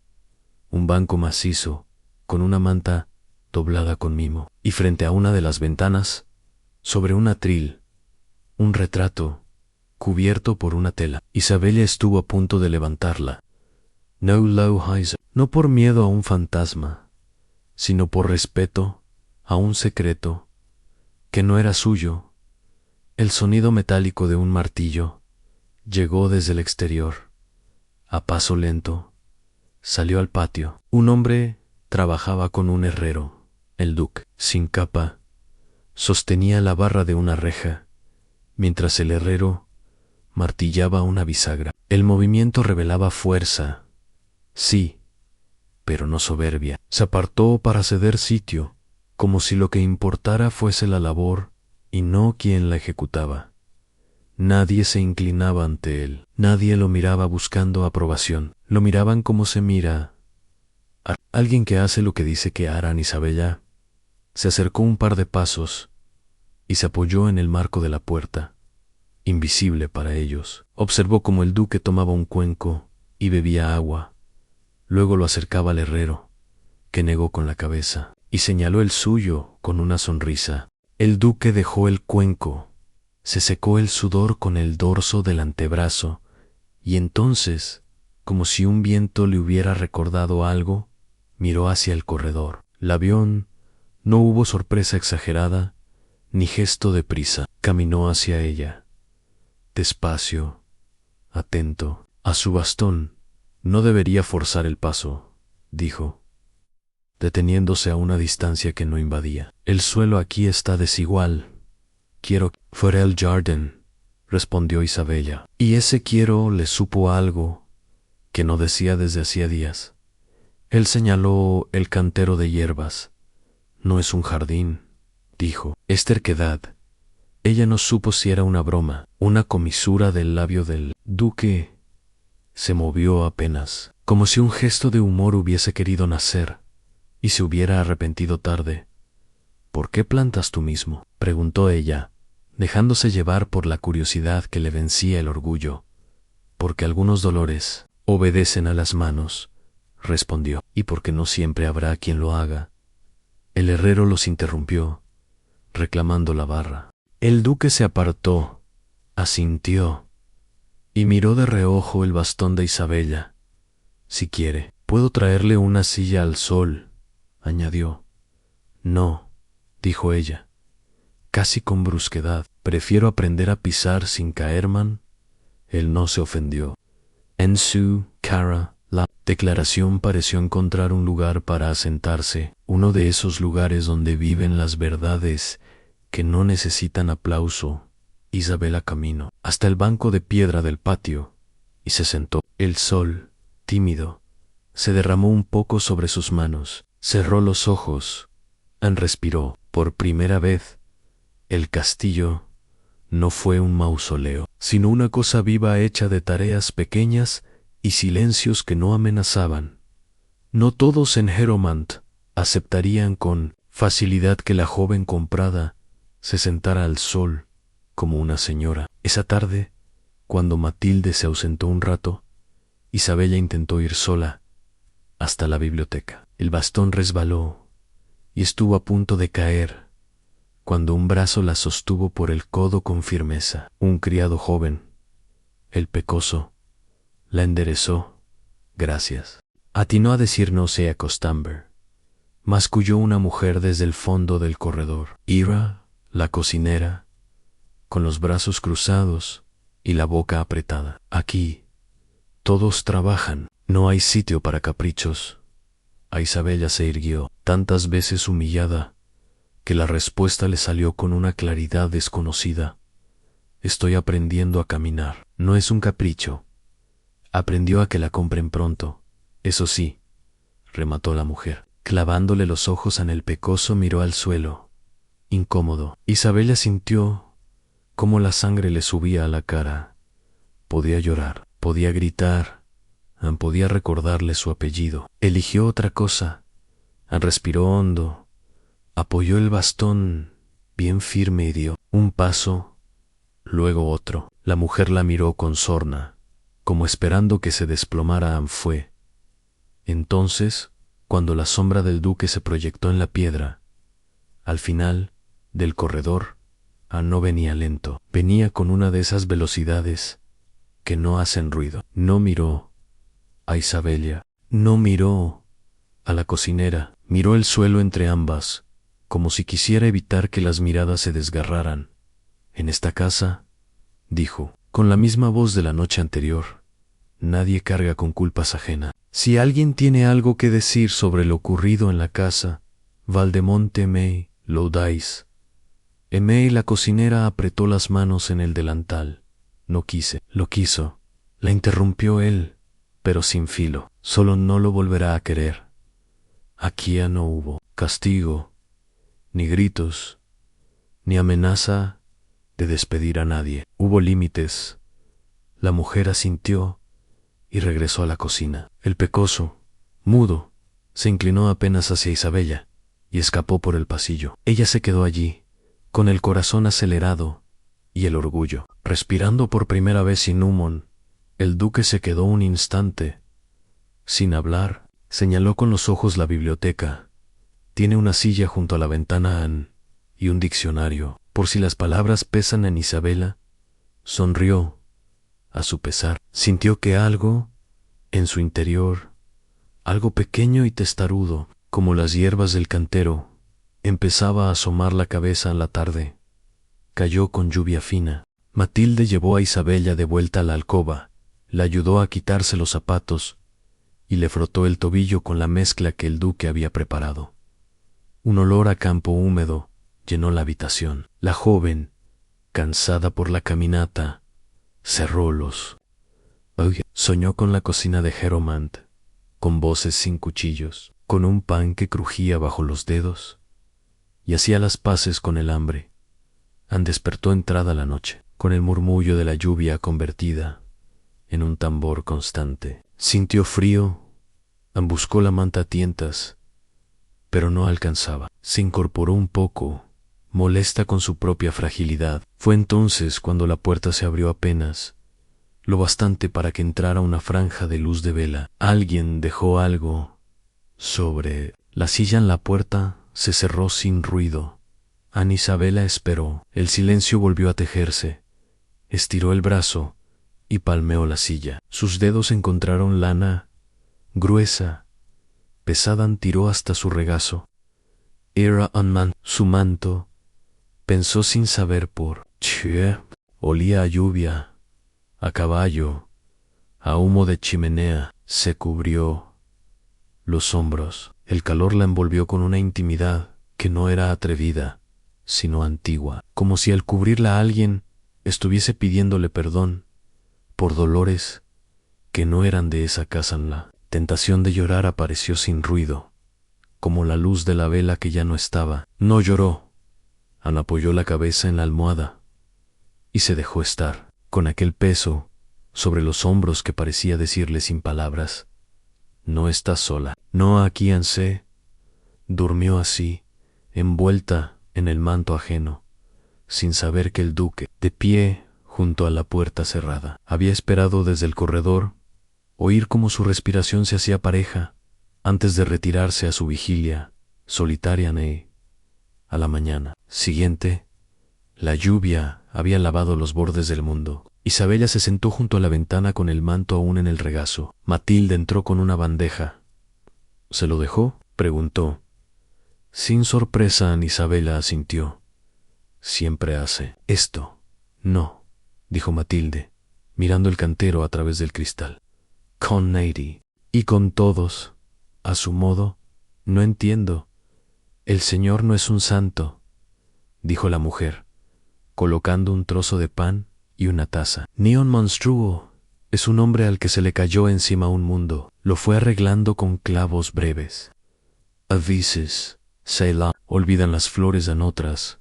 un banco macizo con una manta doblada con mimo, y frente a una de las ventanas, sobre un atril, un retrato cubierto por una tela. Isabella estuvo a punto de levantarla. No por miedo a un fantasma, sino por respeto a un secreto que no era suyo. El sonido metálico de un martillo llegó desde el exterior. A paso lento, salió al patio. Un hombre trabajaba con un herrero. El duque, sin capa, sostenía la barra de una reja, mientras el herrero martillaba una bisagra. El movimiento revelaba fuerza, sí, pero no soberbia. Se apartó para ceder sitio, como si lo que importara fuese la labor y no quien la ejecutaba. Nadie se inclinaba ante él, nadie lo miraba buscando aprobación. Lo miraban como se mira a alguien que hace lo que dice que hará. Isabella se acercó un par de pasos y se apoyó en el marco de la puerta, invisible para ellos. Observó cómo el duque tomaba un cuenco y bebía agua. Luego lo acercaba al herrero, que negó con la cabeza, y señaló el suyo con una sonrisa. El duque dejó el cuenco, se secó el sudor con el dorso del antebrazo, y entonces, como si un viento le hubiera recordado algo, miró hacia el corredor. La vio. No hubo sorpresa exagerada, ni gesto de prisa. Caminó hacia ella, despacio, atento. A su bastón. No debería forzar el paso, dijo, deteniéndose a una distancia que no invadía. El suelo aquí está desigual. Quiero fuera el jardín, respondió Isabella. Y ese quiero le supo algo que no decía desde hacía días. Él señaló el cantero de hierbas. No es un jardín, dijo. Es terquedad. Ella no supo si era una broma. Una comisura del labio del duque se movió apenas, como si un gesto de humor hubiese querido nacer y se hubiera arrepentido tarde. ¿Por qué plantas tú mismo?, preguntó ella, dejándose llevar por la curiosidad que le vencía el orgullo. Porque algunos dolores obedecen a las manos, respondió, y porque no siempre habrá quien lo haga. El herrero los interrumpió, reclamando la barra. El duque se apartó, asintió, y miró de reojo el bastón de Isabella. Si quiere, puedo traerle una silla al sol, añadió. No, dijo ella, casi con brusquedad. Prefiero aprender a pisar sin caer, man. Él no se ofendió. En su cara, la declaración pareció encontrar un lugar para asentarse, uno de esos lugares donde viven las verdades que no necesitan aplauso. Isabela caminó hasta el banco de piedra del patio y se sentó. El sol, tímido, se derramó un poco sobre sus manos. Cerró los ojos. Respiró. Por primera vez, el castillo no fue un mausoleo, sino una cosa viva hecha de tareas pequeñas y silencios que no amenazaban. No todos en Heromant aceptarían con facilidad que la joven comprada se sentara al sol como una señora. Esa tarde, cuando Matilde se ausentó un rato, Isabella intentó ir sola hasta la biblioteca. El bastón resbaló y estuvo a punto de caer cuando un brazo la sostuvo por el codo con firmeza. Un criado joven, el pecoso, la enderezó. Gracias. Atinó a decir no sea Costamber. Masculló una mujer desde el fondo del corredor. Ira, la cocinera, con los brazos cruzados y la boca apretada. Aquí, todos trabajan. No hay sitio para caprichos. A Isabella se irguió, tantas veces humillada, que la respuesta le salió con una claridad desconocida. Estoy aprendiendo a caminar. No es un capricho. Aprendió a que la compren pronto. Eso sí, remató la mujer. Clavándole los ojos en el pecoso, miró al suelo, incómodo. Isabella sintió cómo la sangre le subía a la cara. Podía llorar, podía gritar, podía recordarle su apellido. Eligió otra cosa. Respiró hondo, apoyó el bastón bien firme y dio un paso, luego otro. La mujer la miró con sorna, como esperando que se desplomara. Fue entonces cuando la sombra del duque se proyectó en la piedra. Al final del corredor, no venía lento, venía con una de esas velocidades que no hacen ruido. No miró a Isabella, no miró a la cocinera, miró el suelo entre ambas, como si quisiera evitar que las miradas se desgarraran. En esta casa, dijo, con la misma voz de la noche anterior, nadie carga con culpas ajenas. Si alguien tiene algo que decir sobre lo ocurrido en la casa, Valdemonte May, lo dais. May, la cocinera, apretó las manos en el delantal. No quise. Lo quiso. La interrumpió él, pero sin filo. Solo no lo volverá a querer. Aquí ya no hubo castigo, ni gritos, ni amenaza de despedir a nadie. Hubo límites. La mujer asintió y regresó a la cocina. El pecoso, mudo, se inclinó apenas hacia Isabella y escapó por el pasillo. Ella se quedó allí, con el corazón acelerado y el orgullo. Respirando por primera vez sin humo, el duque se quedó un instante, sin hablar. Señaló con los ojos la biblioteca. Tiene una silla junto a la ventana y un diccionario. Por si las palabras pesan en Isabella, sonrió. A su pesar, sintió que algo en su interior, algo pequeño y testarudo, como las hierbas del cantero, empezaba a asomar la cabeza en la tarde. Cayó con lluvia fina. Matilde llevó a Isabella de vuelta a la alcoba, la ayudó a quitarse los zapatos y le frotó el tobillo con la mezcla que el duque había preparado. Un olor a campo húmedo llenó la habitación. La joven, cansada por la caminata, cerró los ojos. Soñó con la cocina de Heromant, con voces sin cuchillos, con un pan que crujía bajo los dedos, y hacía las paces con el hambre. An despertó entrada la noche, con el murmullo de la lluvia convertida en un tambor constante. Sintió frío, An buscó la manta a tientas, pero no alcanzaba. Se incorporó un poco, molesta con su propia fragilidad. Fue entonces cuando la puerta se abrió apenas, lo bastante para que entrara una franja de luz de vela. Alguien dejó algo sobre la silla en la puerta, se cerró sin ruido. Ana Isabela esperó. El silencio volvió a tejerse. Estiró el brazo y palmeó la silla. Sus dedos encontraron lana gruesa, pesada. Tiró hasta su regazo. Era su manto. Pensó sin saber por qué. Olía a lluvia, a caballo, a humo de chimenea. Se cubrió los hombros. El calor la envolvió con una intimidad que no era atrevida, sino antigua, como si al cubrirla a alguien estuviese pidiéndole perdón por dolores que no eran de esa casa. La tentación de llorar apareció sin ruido, como la luz de la vela que ya no estaba. No lloró. Ana apoyó la cabeza en la almohada y se dejó estar, con aquel peso sobre los hombros que parecía decirle sin palabras: no estás sola. No aquí. Anse durmió así, envuelta en el manto ajeno, sin saber que el duque, de pie junto a la puerta cerrada, había esperado desde el corredor oír cómo su respiración se hacía pareja antes de retirarse a su vigilia solitaria. A la mañana siguiente, la lluvia había lavado los bordes del mundo. Isabella se sentó junto a la ventana con el manto aún en el regazo. Matilde entró con una bandeja. ¿Se lo dejó?, preguntó. Sin sorpresa, Ana Isabela asintió. Siempre hace esto. No, dijo Matilde, mirando el cantero a través del cristal. Con Nady y con todos, a su modo. No entiendo. El señor no es un santo, dijo la mujer, colocando un trozo de pan y una taza. Ni un monstruo. Es un hombre al que se le cayó encima un mundo. Lo fue arreglando con clavos breves. A veces se la olvidan las flores en otras.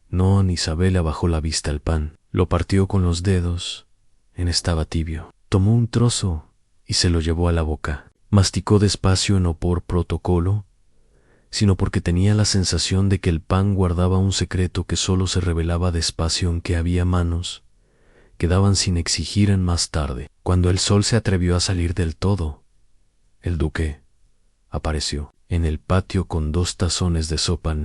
No. Ana Isabela bajó la vista al pan. Lo partió con los dedos. Estaba tibio. Tomó un trozo y se lo llevó a la boca. Masticó despacio, no por protocolo, sino porque tenía la sensación de que el pan guardaba un secreto que solo se revelaba despacio, en que había manos que daban sin exigir en más tarde. Cuando el sol se atrevió a salir del todo, el duque apareció en el patio con 2 tazones de sopa.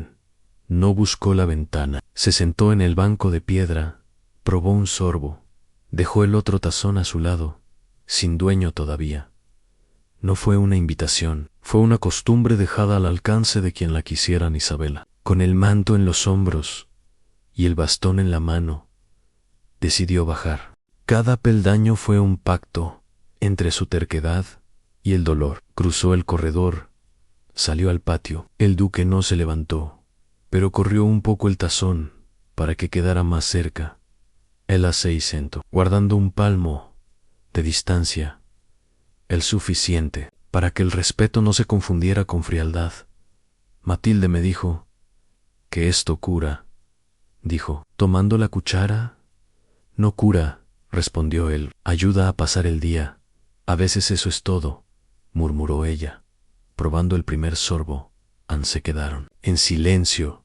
No buscó la ventana. Se sentó en el banco de piedra, probó un sorbo, dejó el otro tazón a su lado, sin dueño todavía. No fue una invitación, fue una costumbre dejada al alcance de quien la quisiera. Ana Isabela, con el manto en los hombros y el bastón en la mano, decidió bajar. Cada peldaño fue un pacto entre su terquedad y el dolor. Cruzó el corredor, salió al patio. El duque no se levantó, pero corrió un poco el tazón para que quedara más cerca. Él se sentó, guardando un palmo de distancia, el suficiente para que el respeto no se confundiera con frialdad. Matilde me dijo que esto cura, dijo, tomando la cuchara. No cura, respondió él, ayuda a pasar el día. A veces eso es todo, murmuró ella. Probando el primer sorbo, se quedaron en silencio,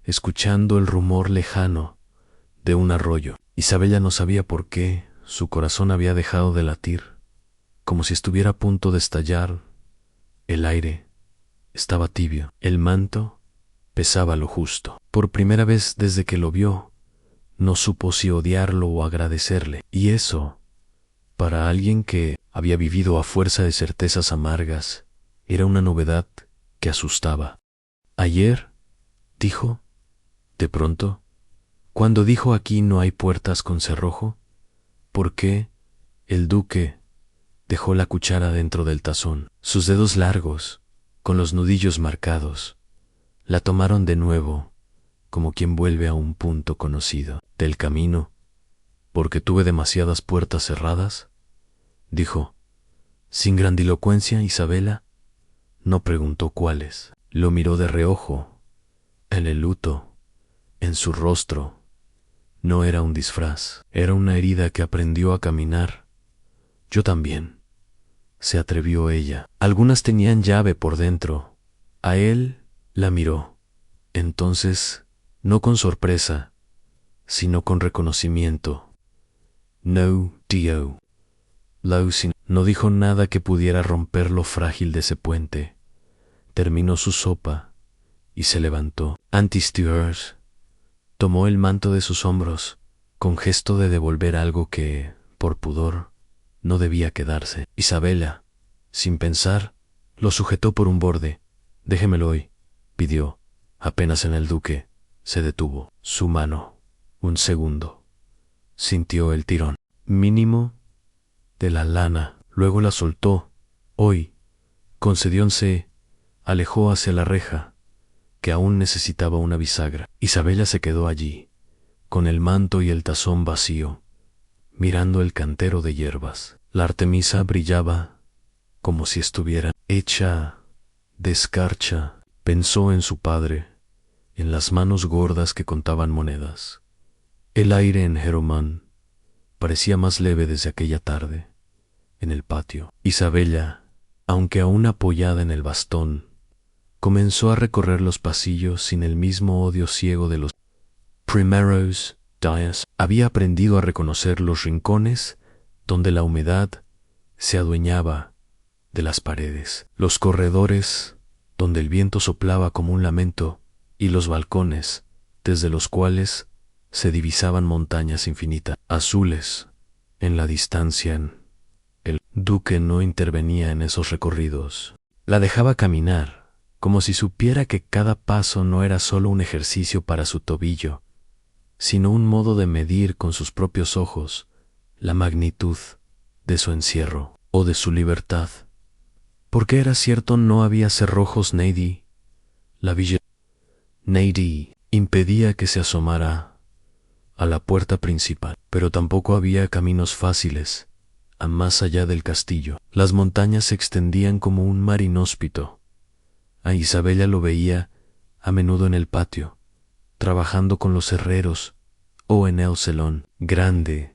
escuchando el rumor lejano de un arroyo. Isabella no sabía por qué su corazón había dejado de latir, como si estuviera a punto de estallar. El aire estaba tibio. El manto pesaba lo justo. Por primera vez desde que lo vio, no supo si odiarlo o agradecerle. Y eso, para alguien que había vivido a fuerza de certezas amargas, era una novedad que asustaba. Ayer, dijo, de pronto, cuando dijo aquí no hay puertas con cerrojo, ¿por qué? El duque dejó la cuchara dentro del tazón. Sus dedos largos, con los nudillos marcados, la tomaron de nuevo, como quien vuelve a un punto conocido del camino. ¿Porque tuve demasiadas puertas cerradas?, dijo. Sin grandilocuencia, Isabela no preguntó cuáles. Lo miró de reojo. En el luto, en su rostro, no era un disfraz, era una herida que aprendió a caminar. Yo también, se atrevió ella. Algunas tenían llave por dentro. A él la miró. Entonces, no con sorpresa, sino con reconocimiento. No, Dio. Lausin no dijo nada que pudiera romper lo frágil de ese puente. Terminó su sopa y se levantó. Anti-Stewars tomó el manto de sus hombros con gesto de devolver algo que, por pudor, no debía quedarse. Isabela, sin pensar, lo sujetó por un borde. Déjemelo hoy, pidió. Apenas en el duque se detuvo. Su mano, un segundo, sintió el tirón mínimo de la lana. Luego la soltó. Hoy, concedióse, alejó hacia la reja, que aún necesitaba una bisagra. Isabela se quedó allí, con el manto y el tazón vacío, mirando el cantero de hierbas. La Artemisa brillaba como si estuviera hecha de escarcha. Pensó en su padre, en las manos gordas que contaban monedas. El aire en Heromán parecía más leve desde aquella tarde, en el patio. Isabela, aunque aún apoyada en el bastón, comenzó a recorrer los pasillos sin el mismo odio ciego de los primeros días. Había aprendido a reconocer los rincones donde la humedad se adueñaba de las paredes, los corredores donde el viento soplaba como un lamento, y los balcones desde los cuales se divisaban montañas infinitas, azules en la distancia. El duque no intervenía en esos recorridos. La dejaba caminar, como si supiera que cada paso no era solo un ejercicio para su tobillo, sino un modo de medir con sus propios ojos la magnitud de su encierro o de su libertad. Porque era cierto, no había cerrojos. Neidi impedía que se asomara a la puerta principal, pero tampoco había caminos fáciles a más allá del castillo. Las montañas se extendían como un mar inhóspito. A Isabela lo veía a menudo en el patio, trabajando con los herreros o en el salón grande,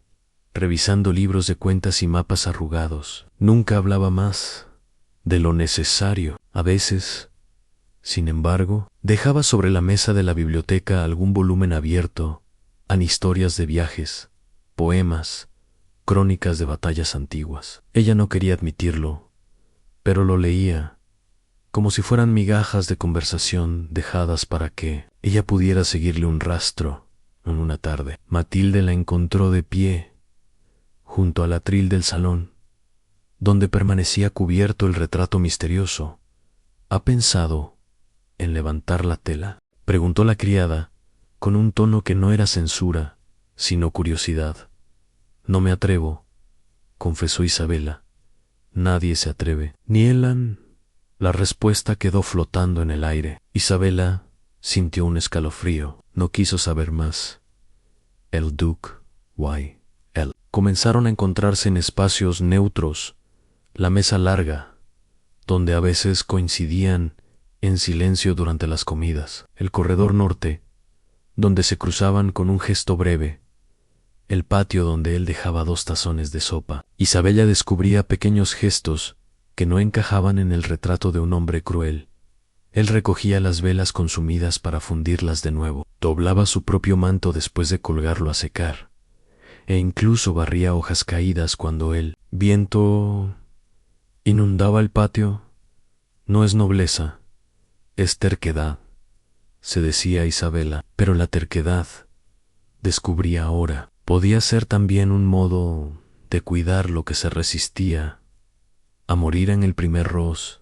revisando libros de cuentas y mapas arrugados. Nunca hablaba más de lo necesario. A veces, sin embargo, dejaba sobre la mesa de la biblioteca algún volumen abierto, historias de viajes, poemas, crónicas de batallas antiguas. Ella no quería admitirlo, pero lo leía, como si fueran migajas de conversación dejadas para que ella pudiera seguirle un rastro. En una tarde, Matilde la encontró de pie, junto al atril del salón, donde permanecía cubierto el retrato misterioso. ¿Ha pensado en levantar la tela?, preguntó la criada, con un tono que no era censura, sino curiosidad. No me atrevo, confesó Isabela. Nadie se atreve. Ni Elan. La respuesta quedó flotando en el aire. Isabela sintió un escalofrío. No quiso saber más. El duque, él. Comenzaron a encontrarse en espacios neutros, la mesa larga, donde a veces coincidían en silencio durante las comidas, el corredor norte, donde se cruzaban con un gesto breve, el patio donde él dejaba 2 tazones de sopa. Isabela descubría pequeños gestos que no encajaban en el retrato de un hombre cruel. Él recogía las velas consumidas para fundirlas de nuevo, doblaba su propio manto después de colgarlo a secar, e incluso barría hojas caídas cuando el viento inundaba el patio. No es nobleza, es terquedad, se decía Isabela, pero la terquedad, descubría ahora, podía ser también un modo de cuidar lo que se resistía a morir en el primer ros.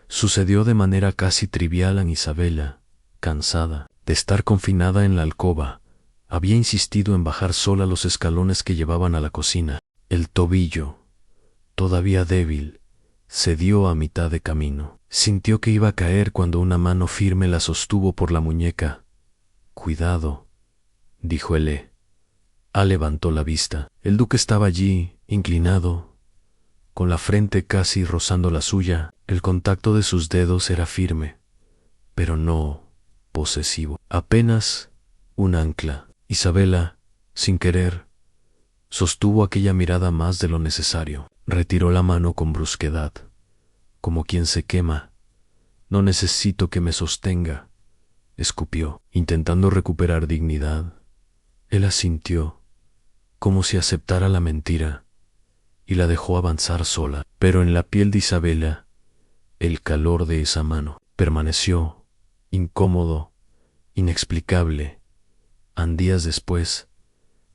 Sucedió de manera casi trivial a Isabela, cansada de estar confinada en la alcoba. Había insistido en bajar sola los escalones que llevaban a la cocina. El tobillo, todavía débil, cedió a mitad de camino. Sintió que iba a caer cuando una mano firme la sostuvo por la muñeca. «Cuidado», dijo levantó la vista. El duque estaba allí, inclinado, con la frente casi rozando la suya. El contacto de sus dedos era firme, pero no posesivo. Apenas un ancla. Isabela, sin querer, sostuvo aquella mirada más de lo necesario. Retiró la mano con brusquedad, como quien se quema. No necesito que me sostenga, escupió, intentando recuperar dignidad. Él asintió, como si aceptara la mentira, y la dejó avanzar sola. Pero en la piel de Isabela, el calor de esa mano permaneció, incómodo, inexplicable. Días después,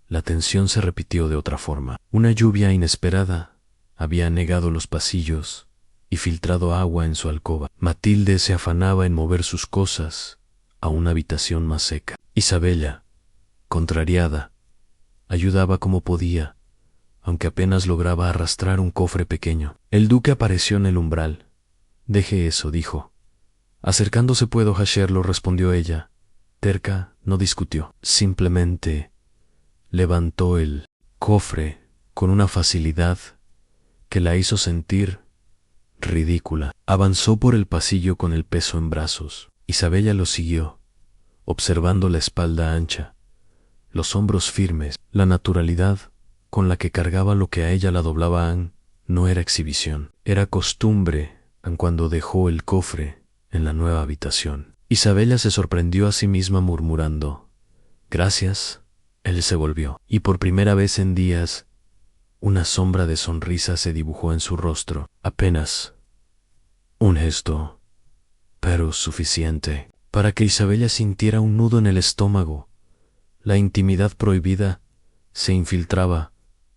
la tensión se repitió de otra forma. Una lluvia inesperada había anegado los pasillos y filtrado agua en su alcoba. Matilde se afanaba en mover sus cosas a una habitación más seca. Isabela, contrariada, ayudaba como podía, aunque apenas lograba arrastrar un cofre pequeño. El duque apareció en el umbral. «Deje eso», dijo. «Acercándose puedo hacerlo», respondió ella. Terca, no discutió. Simplemente levantó el cofre con una facilidad que la hizo sentir ridícula. Avanzó por el pasillo con el peso en brazos. Isabela lo siguió, observando la espalda ancha, los hombros firmes. La naturalidad con la que cargaba lo que a ella la doblaba no era exhibición, era costumbre. Cuando dejó el cofre en la nueva habitación, Isabela se sorprendió a sí misma murmurando: «Gracias». Él se volvió, y por primera vez en días, una sombra de sonrisa se dibujó en su rostro. Apenas un gesto, pero suficiente para que Isabela sintiera un nudo en el estómago. La intimidad prohibida se infiltraba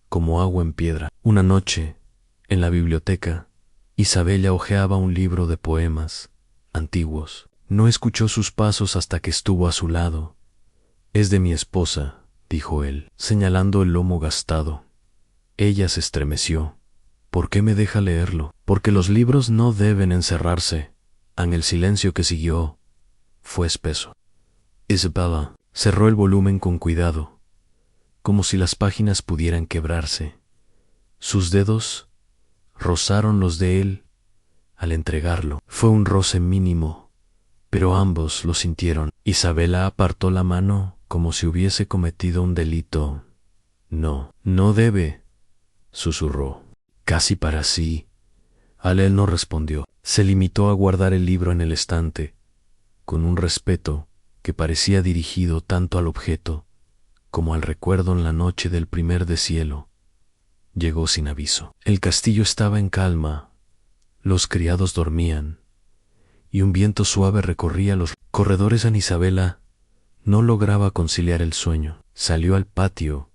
como agua en piedra. Una noche, en la biblioteca, Isabela hojeaba un libro de poemas antiguos. No escuchó sus pasos hasta que estuvo a su lado. «Es de mi esposa», dijo él, señalando el lomo gastado. Ella se estremeció. «¿Por qué me deja leerlo?» «Porque los libros no deben encerrarse». El silencio que siguió fue espeso. Isabela cerró el volumen con cuidado, como si las páginas pudieran quebrarse. Sus dedos rozaron los de él al entregarlo. Fue un roce mínimo, pero ambos lo sintieron. Isabela apartó la mano como si hubiese cometido un delito. «No, no debe», susurró, casi para sí. Él no respondió. Se limitó a guardar el libro en el estante, con un respeto que parecía dirigido tanto al objeto como al recuerdo. En la noche del primer deshielo, llegó sin aviso. El castillo estaba en calma, los criados dormían, y un viento suave recorría los corredores. Isabela no lograba conciliar el sueño. Salió al patio,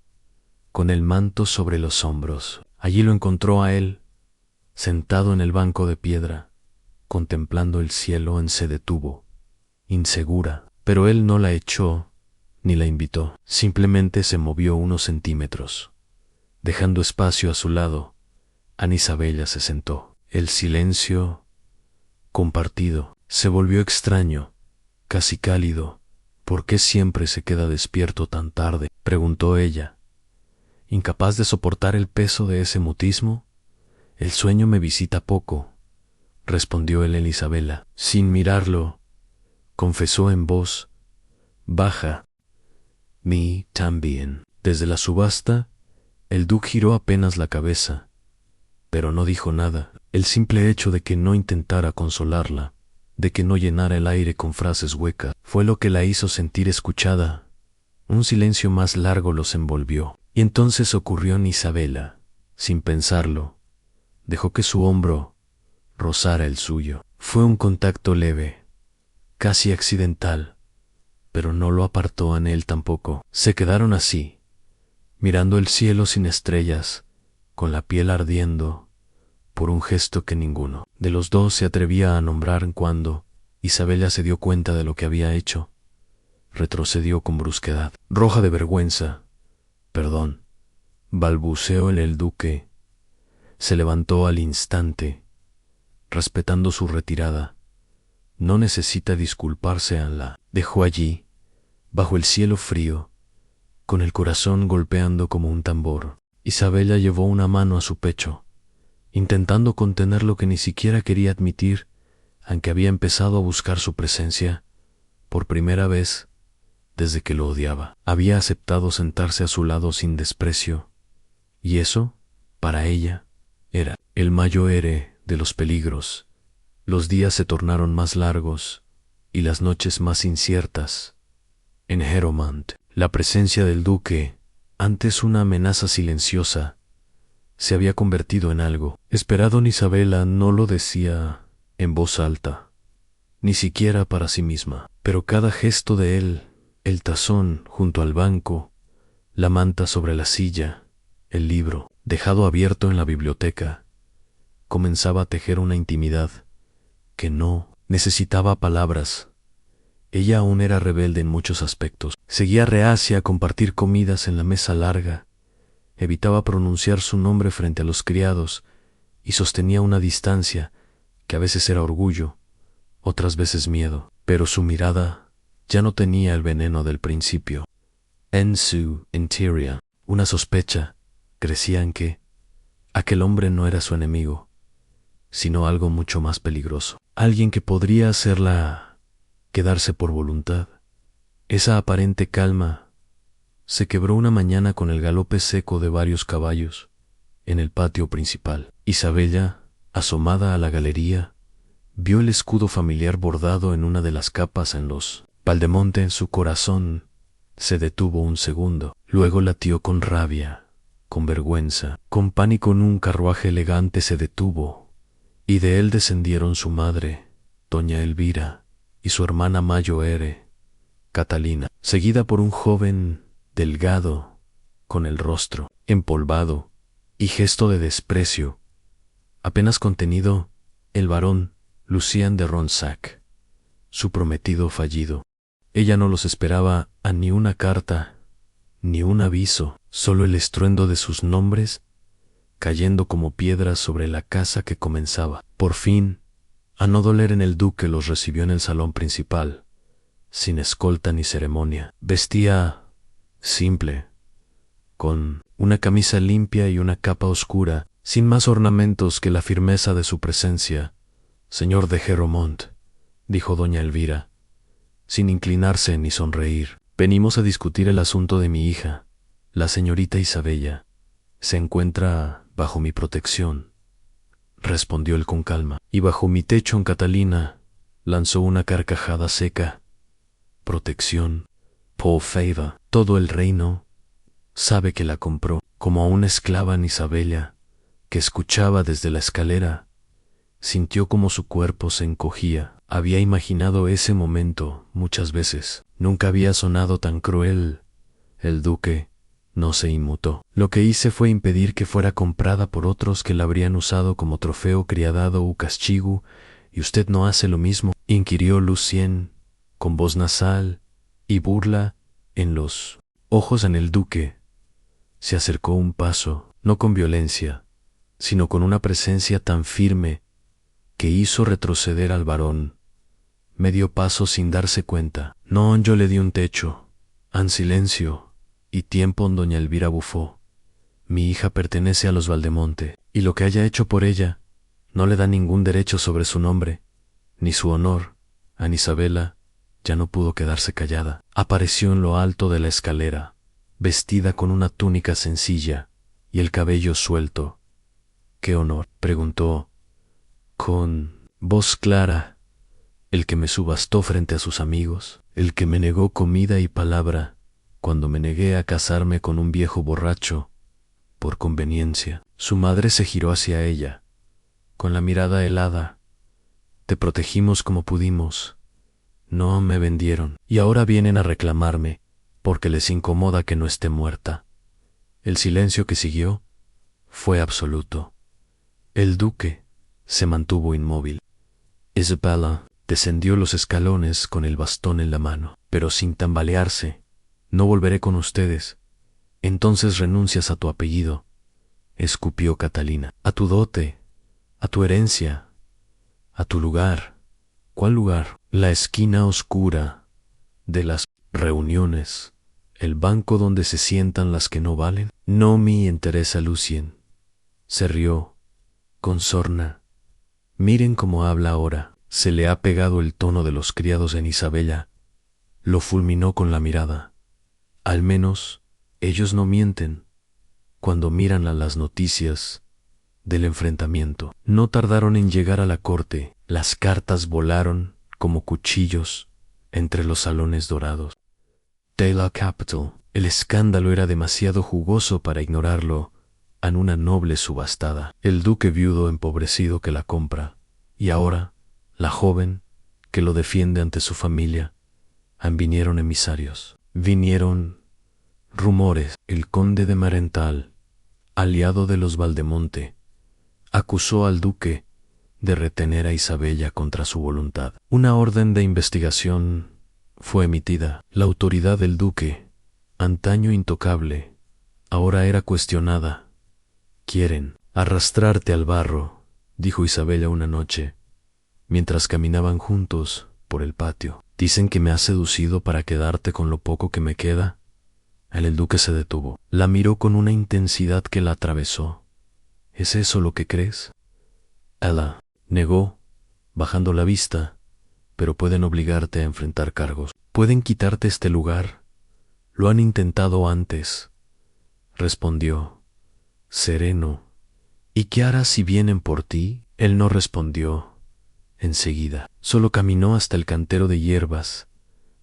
con el manto sobre los hombros. Allí lo encontró a él, sentado en el banco de piedra, contemplando el cielo. Se detuvo, insegura, pero él no la echó ni la invitó. Simplemente se movió unos centímetros, dejando espacio a su lado. Isabela se sentó. El silencio compartido se volvió extraño, casi cálido. «¿Por qué siempre se queda despierto tan tarde?», preguntó ella, incapaz de soportar el peso de ese mutismo. «El sueño me visita poco», respondió él. Isabela, sin mirarlo, confesó en voz baja: «Mí también». Desde la subasta, el duque giró apenas la cabeza, pero no dijo nada. El simple hecho de que no intentara consolarla, de que no llenara el aire con frases huecas, fue lo que la hizo sentir escuchada. Un silencio más largo los envolvió, y entonces ocurrió en Isabela. Sin pensarlo, dejó que su hombro rozara el suyo. Fue un contacto leve, casi accidental, pero no lo apartó a él tampoco. Se quedaron así, mirando el cielo sin estrellas, con la piel ardiendo por un gesto que ninguno de los dos se atrevía a nombrar. Cuando Isabela se dio cuenta de lo que había hecho, retrocedió con brusquedad. Roja de vergüenza: «Perdón», balbuceó el duque. Se levantó al instante, respetando su retirada. «No necesita disculparse». La dejó allí, bajo el cielo frío, con el corazón golpeando como un tambor. Isabela llevó una mano a su pecho, intentando contener lo que ni siquiera quería admitir, aunque había empezado a buscar su presencia, por primera vez desde que lo odiaba. Había aceptado sentarse a su lado sin desprecio, y eso, para ella, era el mayor héroe de los peligros. Los días se tornaron más largos y las noches más inciertas. En Heromant, la presencia del duque, antes una amenaza silenciosa, se había convertido en algo esperado. Isabela no lo decía en voz alta, ni siquiera para sí misma, pero cada gesto de él, el tazón junto al banco, la manta sobre la silla, el libro dejado abierto en la biblioteca, comenzaba a tejer una intimidad que no necesitaba palabras. Ella aún era rebelde en muchos aspectos. Seguía reacia a compartir comidas en la mesa larga, evitaba pronunciar su nombre frente a los criados y sostenía una distancia que a veces era orgullo, otras veces miedo, pero su mirada ya no tenía el veneno del principio. En su interior, una sospecha crecía en que aquel hombre no era su enemigo, sino algo mucho más peligroso, alguien que podría hacerla quedarse por voluntad. Esa aparente calma se quebró una mañana con el galope seco de varios caballos en el patio principal. Isabella, asomada a la galería, vio el escudo familiar bordado en una de las capas en los Valdemonte. En su corazón se detuvo un segundo, luego latió con rabia, con vergüenza, con pánico. En un carruaje elegante se detuvo, y de él descendieron su madre, doña Elvira, y su hermana mayor, Catalina, seguida por un joven delgado, con el rostro empolvado y gesto de desprecio apenas contenido, el barón Lucien de Ronsac, su prometido fallido. Ella no los esperaba a ni una carta, ni un aviso, solo el estruendo de sus nombres cayendo como piedras sobre la casa que comenzaba. Por fin, a no doler en el duque, los recibió en el salón principal, sin escolta ni ceremonia. Vestía simple, con una camisa limpia y una capa oscura, sin más ornamentos que la firmeza de su presencia. «Señor de Heromont», dijo doña Elvira, sin inclinarse ni sonreír, «venimos a discutir el asunto de mi hija, la señorita Isabella. Se encuentra bajo mi protección», respondió él con calma. «Y bajo mi techo en Catalina», lanzó una carcajada seca. «Protección, por favor, todo el reino sabe que la compró», como a una esclava. En Isabella, que escuchaba desde la escalera, sintió como su cuerpo se encogía. Había imaginado ese momento muchas veces. Nunca había sonado tan cruel. El duque no se inmutó. «Lo que hice fue impedir que fuera comprada por otros que la habrían usado como trofeo, criadado u castigo, y usted no hace lo mismo», inquirió Lucien, con voz nasal y burla en los ojos. En el duque se acercó un paso, no con violencia, sino con una presencia tan firme que hizo retroceder al varón medio paso sin darse cuenta. «No, yo le di un techo, en silencio y tiempo». Doña Elvira bufó. «Mi hija pertenece a los Valdemonte, y lo que haya hecho por ella no le da ningún derecho sobre su nombre, ni su honor». Ana Isabela ya no pudo quedarse callada. Apareció en lo alto de la escalera, vestida con una túnica sencilla y el cabello suelto. «¿Qué honor?», preguntó con voz clara. «¿El que me subastó frente a sus amigos? ¿El que me negó comida y palabra cuando me negué a casarme con un viejo borracho por conveniencia?» Su madre se giró hacia ella, con la mirada helada. «Te protegimos como pudimos. No me vendieron. Y ahora vienen a reclamarme porque les incomoda que no esté muerta». El silencio que siguió fue absoluto. El duque se mantuvo inmóvil. Isabella descendió los escalones con el bastón en la mano, pero sin tambalearse. «No volveré con ustedes». «Entonces renuncias a tu apellido», escupió Catalina. «A tu dote, a tu herencia, a tu lugar». «¿Cuál lugar?». «La esquina oscura de las reuniones, el banco donde se sientan las que no valen». «No me interesa». Lucien se rió con sorna. Miren cómo habla ahora. Se le ha pegado el tono de los criados en Isabella. Lo fulminó con la mirada. Al menos, ellos no mienten cuando miran a las noticias del enfrentamiento. No tardaron en llegar a la corte. Las cartas volaron como cuchillos entre los salones dorados. Taylor Capital. El escándalo era demasiado jugoso para ignorarlo en una noble subastada. El duque viudo empobrecido que la compra, y ahora la joven que lo defiende ante su familia. Vinieron emisarios. Vinieron rumores. El conde de Marental, aliado de los Valdemonte, acusó al duque de retener a Isabella contra su voluntad. Una orden de investigación fue emitida. La autoridad del duque, antaño intocable, ahora era cuestionada. Quieren arrastrarte al barro, dijo Isabella una noche, mientras caminaban juntos por el patio. Dicen que me has seducido para quedarte con lo poco que me queda. El duque se detuvo. La miró con una intensidad que la atravesó. ¿Es eso lo que crees? Ella negó, bajando la vista. Pero pueden obligarte a enfrentar cargos. Pueden quitarte este lugar. Lo han intentado antes, respondió, sereno. ¿Y qué harás si vienen por ti? Él no respondió enseguida. Solo caminó hasta el cantero de hierbas,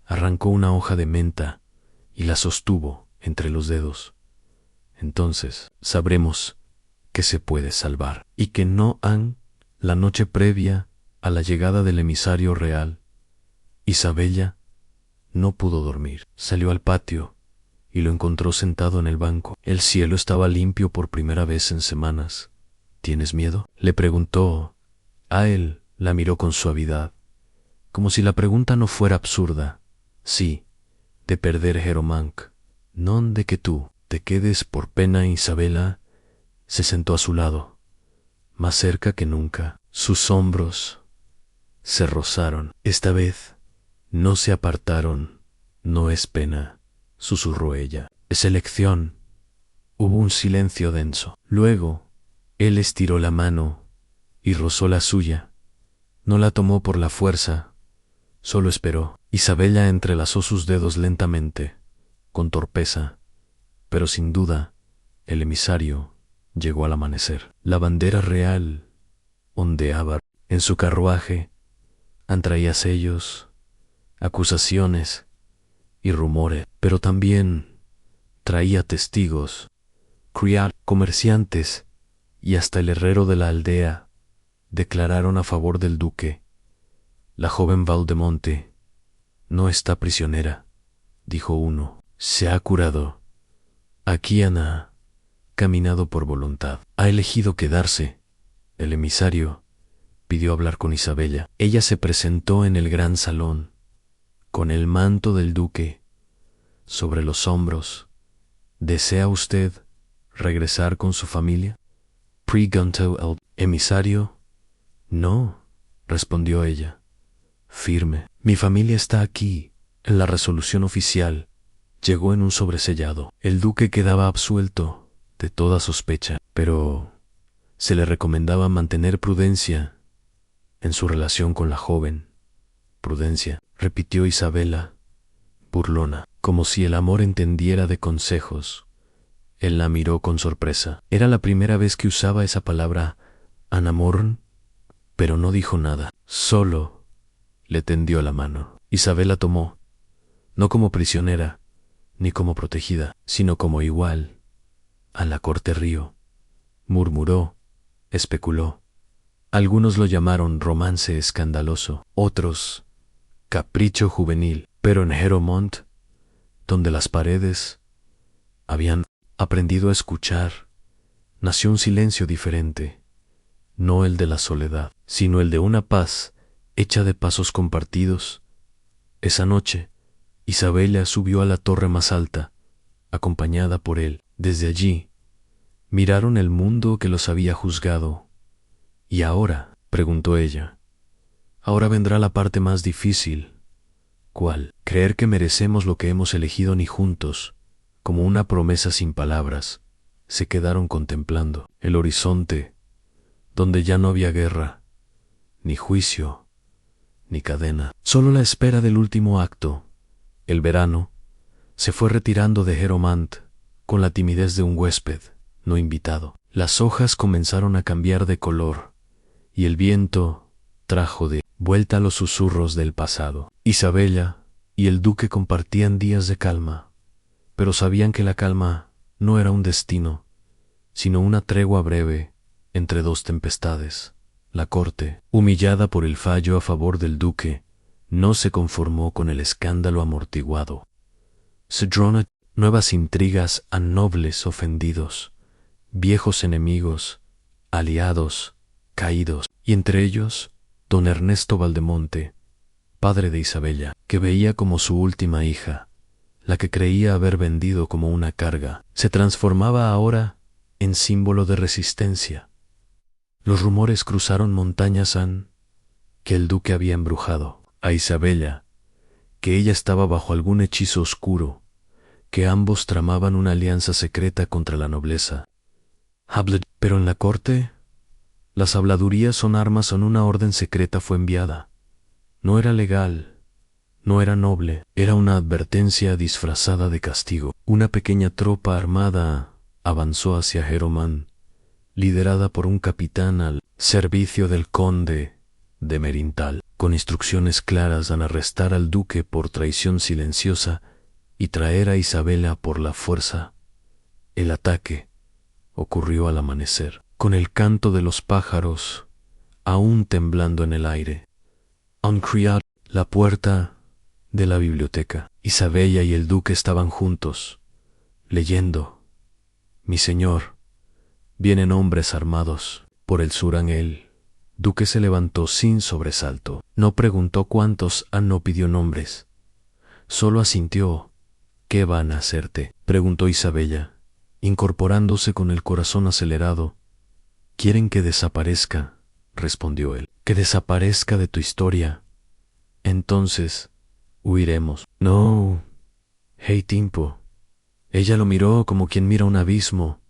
arrancó una hoja de menta y la sostuvo entre los dedos. Entonces sabremos que se puede salvar y que no han, la noche previa a la llegada del emisario real, Isabella no pudo dormir. Salió al patio y lo encontró sentado en el banco. El cielo estaba limpio por primera vez en semanas. ¿Tienes miedo?, le preguntó. A él la miró con suavidad, como si la pregunta no fuera absurda. Sí, de perder Jeromank, non de que tú te quedes por pena. Isabella se sentó a su lado, más cerca que nunca. Sus hombros se rozaron. Esta vez no se apartaron. No es pena, susurró ella. Es elección. Hubo un silencio denso. Luego, él estiró la mano y rozó la suya. No la tomó por la fuerza, solo esperó. Isabella entrelazó sus dedos lentamente, con torpeza, pero sin duda, el emisario llegó al amanecer. La bandera real ondeaba. En su carruaje traía sellos, acusaciones y rumores, pero también traía testigos, criados, comerciantes y hasta el herrero de la aldea declararon a favor del duque. La joven Valdemonte no está prisionera, dijo uno. Se ha curado. Aquí ha caminado por voluntad. Ha elegido quedarse. El emisario pidió hablar con Isabella. Ella se presentó en el gran salón, con el manto del duque sobre los hombros. ¿Desea usted regresar con su familia?, preguntó el emisario. No, respondió ella, firme. Mi familia está aquí. En la resolución oficial llegó en un sobresellado. El duque quedaba absuelto de toda sospecha, pero se le recomendaba mantener prudencia en su relación con la joven. Prudencia, repitió Isabella, burlona, como si el amor entendiera de consejos. Él la miró con sorpresa. Era la primera vez que usaba esa palabra, anamorn, pero no dijo nada. Solo le tendió la mano. Isabella tomó, no como prisionera, ni como protegida, sino como igual, a la corte río. Murmuró, especuló. Algunos lo llamaron romance escandaloso, otros capricho juvenil, pero en Heromont, donde las paredes habían aprendido a escuchar, nació un silencio diferente, no el de la soledad, sino el de una paz hecha de pasos compartidos. Esa noche, Isabella subió a la torre más alta, acompañada por él. Desde allí, miraron el mundo que los había juzgado. ¿Y ahora?, preguntó ella. Ahora vendrá la parte más difícil. ¿Cuál? Creer que merecemos lo que hemos elegido. Ni juntos, como una promesa sin palabras, se quedaron contemplando el horizonte donde ya no había guerra, ni juicio, ni cadena. Solo la espera del último acto. El verano se fue retirando de Heromant con la timidez de un huésped no invitado. Las hojas comenzaron a cambiar de color y el viento trajo de vuelta los susurros del pasado. Isabella y el duque compartían días de calma, pero sabían que la calma no era un destino, sino una tregua breve entre dos tempestades. La corte, humillada por el fallo a favor del duque, no se conformó con el escándalo amortiguado. Cedrona, nuevas intrigas a nobles ofendidos, viejos enemigos, aliados, caídos, y entre ellos don Ernesto Valdemonte, padre de Isabella, que veía como su última hija, la que creía haber vendido como una carga, se transformaba ahora en símbolo de resistencia. Los rumores cruzaron montañas que el duque había embrujado a Isabella, que ella estaba bajo algún hechizo oscuro, que ambos tramaban una alianza secreta contra la nobleza. Pero en la corte, las habladurías son armas en una orden secreta fue enviada. No era legal, no era noble, era una advertencia disfrazada de castigo. Una pequeña tropa armada avanzó hacia Heromán, liderada por un capitán al servicio del conde de Merintal, con instrucciones claras en arrestar al duque por traición silenciosa y traer a Isabela por la fuerza. El ataque ocurrió al amanecer, con el canto de los pájaros aún temblando en el aire. Un criado, la puerta de la biblioteca. Isabella y el duque estaban juntos, leyendo. Mi señor, vienen hombres armados por el Surán. El duque se levantó sin sobresalto. No preguntó cuántos, no pidió nombres. Solo asintió. ¿Qué van a hacerte?, preguntó Isabella, incorporándose con el corazón acelerado. Quieren que desaparezca, respondió él. Que desaparezca de tu historia. Entonces, huiremos. No, hey tiempo. Ella lo miró como quien mira un abismo.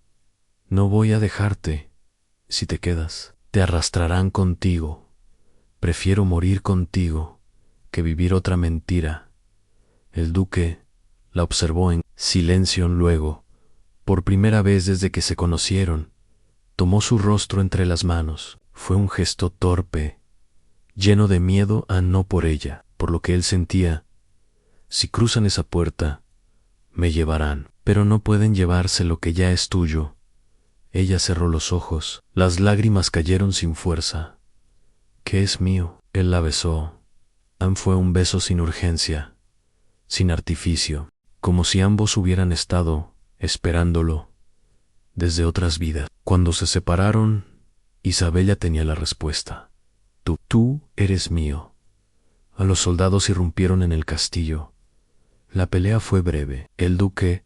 No voy a dejarte. Si te quedas, te arrastrarán contigo. Prefiero morir contigo que vivir otra mentira. El duque la observó en silencio. Luego, por primera vez desde que se conocieron, tomó su rostro entre las manos. Fue un gesto torpe, lleno de miedo, no por ella, por lo que él sentía. Si cruzan esa puerta, me llevarán, pero no pueden llevarse lo que ya es tuyo. Ella cerró los ojos, las lágrimas cayeron sin fuerza. ¿Qué es mío? Él la besó. Fue un beso sin urgencia, sin artificio, como si ambos hubieran estado esperándolo desde otras vidas. Cuando se separaron, Isabella tenía la respuesta. Tú eres mío. A los soldados irrumpieron en el castillo. La pelea fue breve. El duque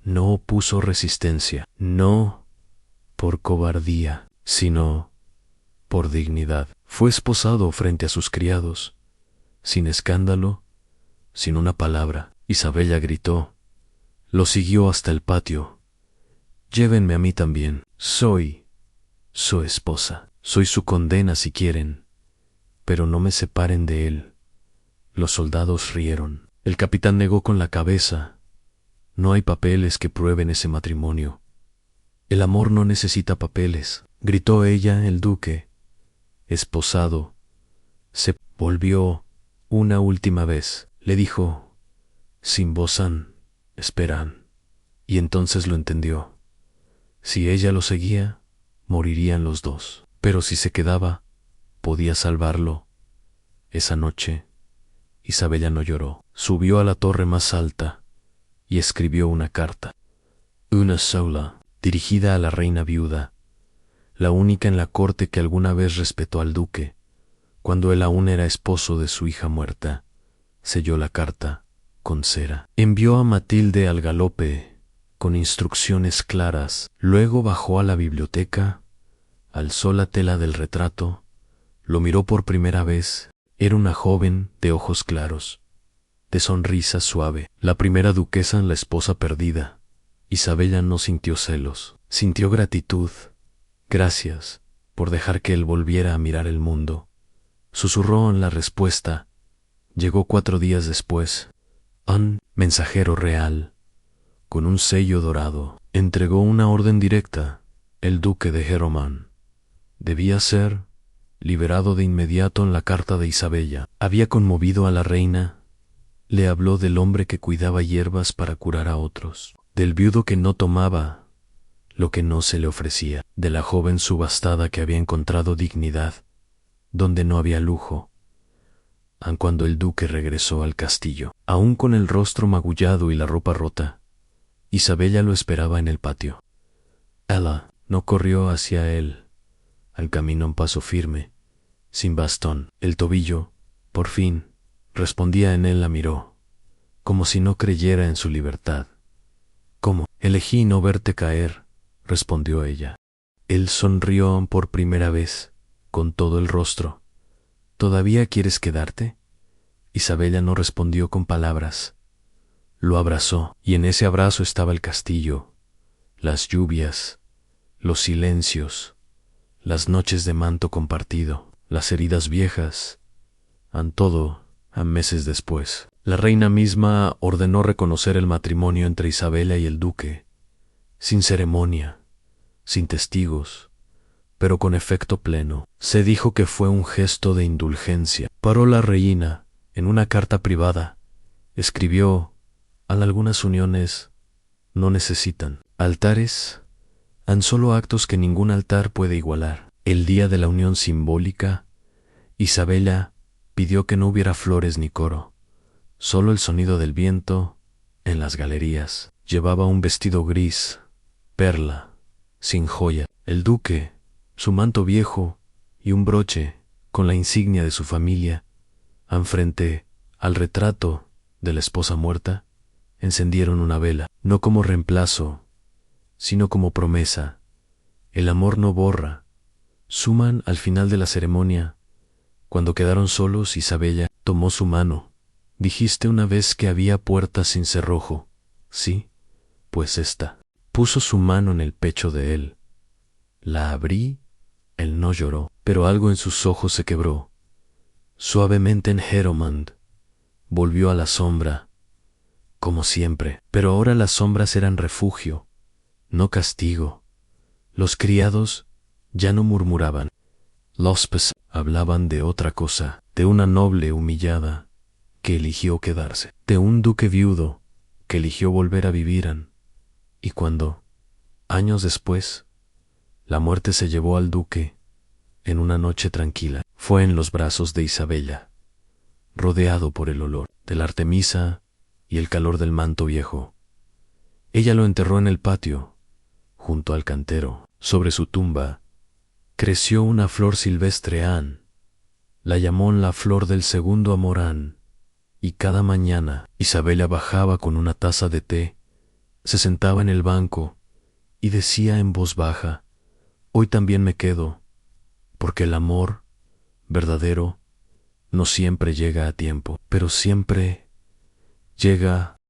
no opuso resistencia, no por cobardía, sino por dignidad. Fue esposado frente a sus criados, sin escándalo, sin una palabra. Isabella gritó. Lo siguió hasta el patio. Llévenme a mí también. Soy su esposa. Soy su condena si quieren, pero no me separen de él. Los soldados rieron. El capitán negó con la cabeza. No hay papeles que prueben ese matrimonio. El amor no necesita papeles, gritó ella. El duque, esposado, se volvió una última vez. Le dijo, sin voz, esperan. Y entonces lo entendió. Si ella lo seguía, morirían los dos. Pero si se quedaba, podía salvarlo. Esa noche, Isabella no lloró. Subió a la torre más alta y escribió una carta. Una sola, dirigida a la reina viuda, la única en la corte que alguna vez respetó al duque, cuando él aún era esposo de su hija muerta. Selló la carta con cera. Envió a Matilde al galope con instrucciones claras. Luego bajó a la biblioteca, alzó la tela del retrato, lo miró por primera vez. Era una joven de ojos claros, de sonrisa suave, la primera duquesa, la esposa perdida. Isabella no sintió celos, sintió gratitud. Gracias por dejar que él volviera a mirar el mundo. Susurró en la respuesta. Llegó 4 días después. Un mensajero real, con un sello dorado, entregó una orden directa. El duque de Heromán debía ser liberado de inmediato. En la carta de Isabella había conmovido a la reina. Le habló del hombre que cuidaba hierbas para curar a otros, del viudo que no tomaba lo que no se le ofrecía, de la joven subastada que había encontrado dignidad donde no había lujo. Aun cuando el duque regresó al castillo, aún con el rostro magullado y la ropa rota, Isabella lo esperaba en el patio. Ella no corrió hacia él, al camino en paso firme, sin bastón. El tobillo, por fin, respondía en él. La miró, como si no creyera en su libertad. ¿Cómo? Elegí no verte caer, respondió ella. Él sonrió por primera vez, con todo el rostro. ¿Todavía quieres quedarte? Isabella no respondió con palabras. Lo abrazó, y en ese abrazo estaba el castillo, las lluvias, los silencios, las noches de manto compartido, las heridas viejas, todo, a meses después. La reina misma ordenó reconocer el matrimonio entre Isabella y el duque, sin ceremonia, sin testigos, pero con efecto pleno. Se dijo que fue un gesto de indulgencia. Paró la reina en una carta privada. Escribió: algunas uniones no necesitan altares, han solo actos que ningún altar puede igualar. El día de la unión simbólica, Isabella pidió que no hubiera flores ni coro, solo el sonido del viento en las galerías. Llevaba un vestido gris, perla, sin joya. El duque, su manto viejo y un broche con la insignia de su familia, frente al retrato de la esposa muerta, encendieron una vela, no como reemplazo, sino como promesa. El amor no borra. Suman al final de la ceremonia. Cuando quedaron solos, Isabella tomó su mano. Dijiste una vez que había puertas sin cerrojo. Sí, pues esta. Puso su mano en el pecho de él. La abrí. Él no lloró, pero algo en sus ojos se quebró. Suavemente en Heromand volvió a la sombra, como siempre, pero ahora las sombras eran refugio, no castigo. Los criados ya no murmuraban. Los pesados hablaban de otra cosa, de una noble humillada que eligió quedarse, de un duque viudo que eligió volver a vivir. Y cuando, años después, la muerte se llevó al duque, en una noche tranquila, fue en los brazos de Isabella, rodeado por el olor de la artemisa y el calor del manto viejo. Ella lo enterró en el patio, junto al cantero. Sobre su tumba creció una flor silvestre. La llamó la flor del segundo amor. Y cada mañana Isabella bajaba con una taza de té, se sentaba en el banco y decía en voz baja: hoy también me quedo, porque el amor verdadero no siempre llega a tiempo, pero siempre llega